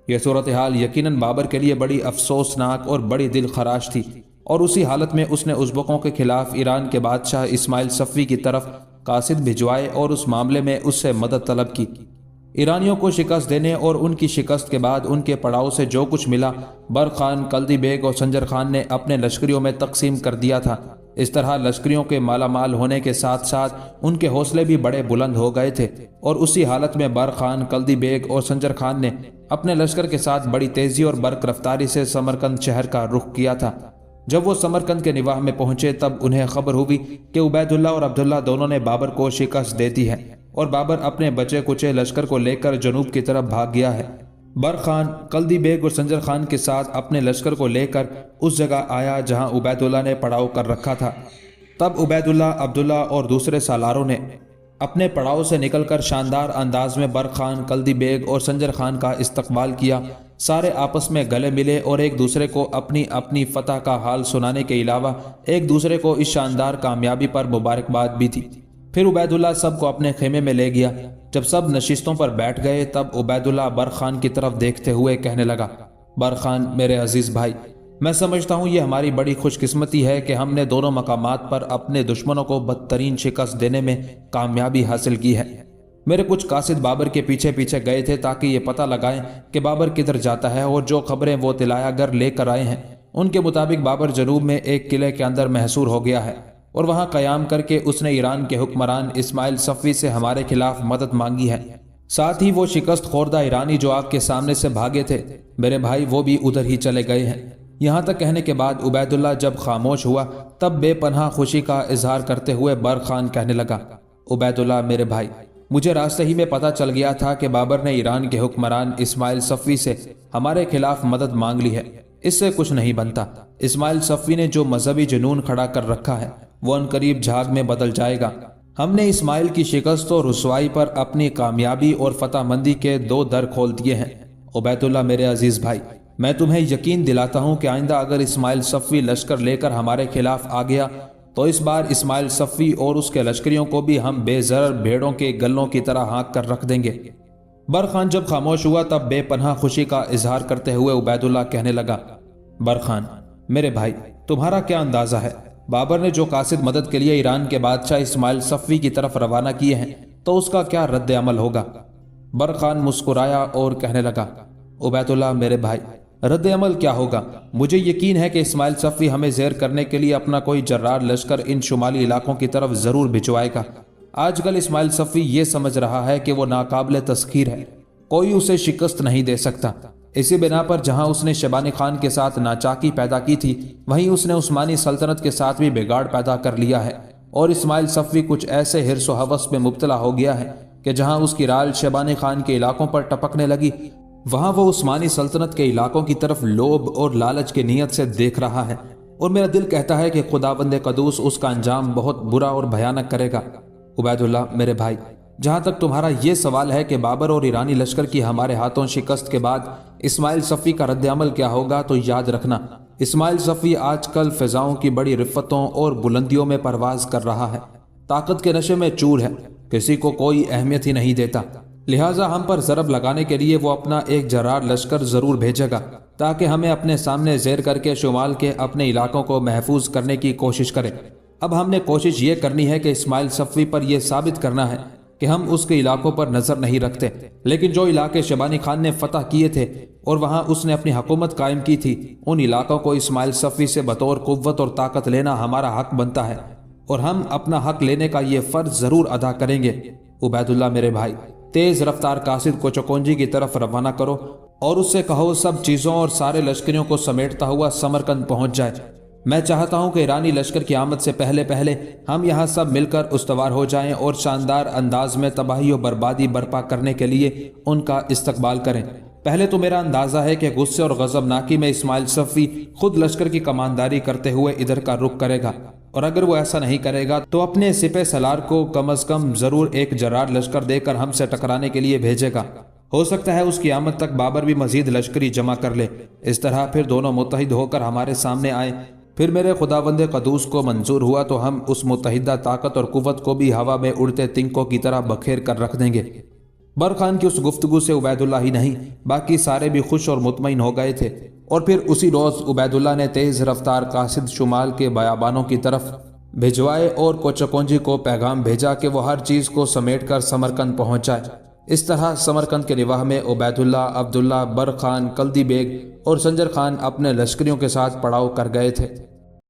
یہ صورتحال یقیناً بابر کے لیے بڑی افسوسناک اور بڑی دل خراش تھی، اور اسی حالت میں اس نے ازبکوں کے خلاف ایران کے بادشاہ اسماعیل صفوی کی طرف قاصد بھجوائے اور اس معاملے میں اس سے مدد طلب کی۔ ایرانیوں کو شکست دینے اور ان کی شکست کے بعد ان کے پڑاؤ سے جو کچھ ملا برخان، کلدی بیگ اور سنجر خان نے اپنے لشکریوں میں تقسیم کر دیا تھا۔ اس طرح لشکریوں کے مالا مال ہونے کے ساتھ ساتھ ان کے حوصلے بھی بڑے بلند ہو گئے تھے، اور اسی حالت میں برخان، کلدی بیگ اور سنجر خان نے اپنے لشکر کے ساتھ بڑی تیزی اور برق رفتاری سے سمرقند شہر کا رخ کیا تھا۔ جب وہ سمرقند کے نواح میں پہنچے تب انہیں خبر ہوئی کہ عبید اللہ اور عبداللہ دونوں نے بابر کو شکست دے دی ہے اور بابر اپنے بچے کچے لشکر کو لے کر جنوب کی طرف بھاگ گیا ہے۔ برق خان کلدی بیگ اور سنجر خان کے ساتھ اپنے لشکر کو لے کر اس جگہ آیا جہاں عبید اللہ نے پڑاؤ کر رکھا تھا۔ تب عبید اللہ، عبداللہ اور دوسرے سالاروں نے اپنے پڑاؤ سے نکل کر شاندار انداز میں برق خان، کلدی بیگ اور سنجر خان کا استقبال کیا۔ سارے آپس میں گلے ملے اور ایک دوسرے کو اپنی اپنی فتح کا حال سنانے کے علاوہ ایک دوسرے کو اس شاندار کامیابی پر مبارکباد بھی تھی۔ پھر عبید اللہ سب کو اپنے خیمے میں لے گیا۔ جب سب نشستوں پر بیٹھ گئے تب عبید اللہ برق خان کی طرف دیکھتے ہوئے کہنے لگا، برق خان میرے عزیز بھائی، میں سمجھتا ہوں یہ ہماری بڑی خوش قسمتی ہے کہ ہم نے دونوں مقامات پر اپنے دشمنوں کو بدترین شکست دینے میں کامیابی حاصل کی ہے۔ میرے کچھ قاصد بابر کے پیچھے پیچھے گئے تھے تاکہ یہ پتہ لگائیں کہ بابر کدھر جاتا ہے، اور جو خبریں وہ طلایہ گر لے کر آئے ہیں ان کے مطابق بابر جنوب میں ایک قلعے کے اندر محصور ہو گیا ہے اور وہاں قیام کر کے اس نے ایران کے حکمران اسماعیل صفوی سے ہمارے خلاف مدد مانگی ہے۔ ساتھ ہی وہ شکست خوردہ ایرانی جو آپ کے سامنے سے بھاگے تھے میرے بھائی، وہ بھی ادھر ہی چلے گئے ہیں۔ یہاں تک کہنے کے بعد عبید اللہ جب خاموش ہوا تب بے پناہ خوشی کا اظہار کرتے ہوئے برق خان کہنے لگا، عبید اللہ میرے بھائی، مجھے راستے ہی میں پتہ چل گیا تھا کہ بابر نے ایران کے حکمران اسماعیل صفوی سے ہمارے خلاف مدد مانگ لی ہے۔ اس سے کچھ نہیں بنتا۔ اسماعیل صفوی نے جو مذہبی جنون کھڑا کر رکھا ہے وہ انقریب جھاگ میں بدل جائے گا۔ ہم نے اسماعیل کی شکست و رسوائی پر اپنی کامیابی اور فتح مندی کے دو در کھول دیے ہیں۔ عبید اللہ میرے عزیز بھائی، میں تمہیں یقین دلاتا ہوں کہ آئندہ اگر اسماعیل صفوی لشکر لے کر ہمارے خلاف آ گیا تو اس بار اسماعیل صفوی اور اس کے لشکریوں کو بھی ہم بے ضرر بھیڑوں کے گلوں کی طرح ہانک کر رکھ دیں گے۔ برق خان جب خاموش ہوا تب بے پناہ خوشی کا اظہار کرتے ہوئے عبید اللہ کہنے لگا، برق خان میرے بھائی، تمہارا کیا اندازہ ہے، بابر نے جو قاصد مدد کے لیے ایران کے بادشاہ اسماعیل صفوی کی طرف روانہ کیے ہیں تو اس کا کیا رد عمل ہوگا؟ برق خان مسکرایا اور کہنے لگا، عبید اللہ میرے بھائی، رد عمل کیا ہوگا؟ مجھے یقین ہے کہ اسماعیل صفوی ہمیں زیر کرنے کے لیے اپنا کوئی جرار لشکر ان شمالی علاقوں کی طرف ضرور بھجوائے گا۔ آج کل اسماعیل صفوی یہ سمجھ رہا ہے کہ وہ ناقابل تسخیر ہے، کوئی اسے شکست نہیں دے سکتا۔ اسی بنا پر جہاں اس نے شیبانی خان کے ساتھ ناچاکی پیدا کی تھی وہیں اس نے عثمانی سلطنت کے ساتھ بھی بگاڑ پیدا کر لیا ہے، اور اسماعیل صفوی کچھ ایسے حرص و ہوس میں مبتلا ہو گیا ہے کہ جہاں اس کی رال شیبانی خان کے علاقوں پر ٹپکنے لگی وہاں وہ عثمانی سلطنت کے علاقوں کی طرف لوبھ اور لالچ کی نیت سے دیکھ رہا ہے، اور میرا دل کہتا ہے کہ خداوند قدوس اس کا انجام بہت برا اور بھیانک کرے گا۔ عبید اللہ میرے بھائی، جہاں تک تمہارا یہ سوال ہے کہ بابر اور ایرانی لشکر کی ہمارے ہاتھوں شکست کے بعد اسماعیل صفوی کا رد عمل کیا ہوگا، تو یاد رکھنا اسماعیل صفوی آج کل فضاؤں کی بڑی رفتوں اور بلندیوں میں پرواز کر رہا ہے، طاقت کے نشے میں چور ہے، کسی کو کوئی اہمیت ہی نہیں دیتا، لہٰذا ہم پر ضرب لگانے کے لیے وہ اپنا ایک جرار لشکر ضرور بھیجے گا تاکہ ہمیں اپنے سامنے زیر کر کے شمال کے اپنے علاقوں کو محفوظ کرنے کی کوشش کرے۔ اب ہم نے کوشش یہ کرنی ہے کہ اسماعیل صفوی پر یہ ثابت کرنا ہے کہ ہم اس کے علاقوں پر نظر نہیں رکھتے، لیکن جو علاقے شیبانی خان نے فتح کیے تھے اور وہاں اس نے اپنی حکومت قائم کی تھی ان علاقوں کو اسماعیل صفوی سے بطور قوت اور طاقت لینا ہمارا حق بنتا ہے، اور ہم اپنا حق لینے کا یہ فرض ضرور ادا کریں گے۔ عبید اللہ میرے بھائی، تیز رفتار قاصد کو چکونجی کی طرف روانہ کرو اور اس سے کہو سب چیزوں اور سارے لشکریوں کو سمیٹتا ہوا سمرقند پہنچ جائے۔ میں چاہتا ہوں کہ ایرانی لشکر کی آمد سے پہلے پہلے ہم یہاں سب مل کر استوار ہو جائیں اور شاندار انداز میں تباہی و بربادی برپا کرنے کے لیے ان کا استقبال کریں۔ پہلے تو میرا اندازہ ہے کہ غصے اور غضبناکی میں اسماعیل صفوی خود لشکر کی کمانداری کرتے ہوئے ادھر کا رخ کرے گا، اور اگر وہ ایسا نہیں کرے گا تو اپنے سپہ سالار کو کم از کم ضرور ایک جرار لشکر دے کر ہم سے ٹکرانے کے لیے بھیجے گا۔ ہو سکتا ہے اس کی آمد تک بابر بھی مزید لشکری جمع کر لے، اس طرح پھر دونوں متحد ہو کر ہمارے سامنے آئے۔ پھر میرے خداوند قدوس کو منظور ہوا تو ہم اس متحدہ طاقت اور قوت کو بھی ہوا میں اڑتے تنکوں کی طرح بکھیر کر رکھ دیں گے۔ برق خان کی اس گفتگو سے عبید اللہ ہی نہیں باقی سارے بھی خوش اور مطمئن ہو گئے تھے، اور پھر اسی روز عبید اللہ نے تیز رفتار قاصد شمال کے بیابانوں کی طرف بھجوائے اور کوچکونجی کو پیغام بھیجا کہ وہ ہر چیز کو سمیٹ کر سمرقند پہنچ جائے۔ اس طرح سمرقند کے نواح میں عبید اللہ، عبداللہ، برق خان، کلدی بیگ اور سنجر خان اپنے لشکریوں کے ساتھ پڑاؤ کر گئے تھے۔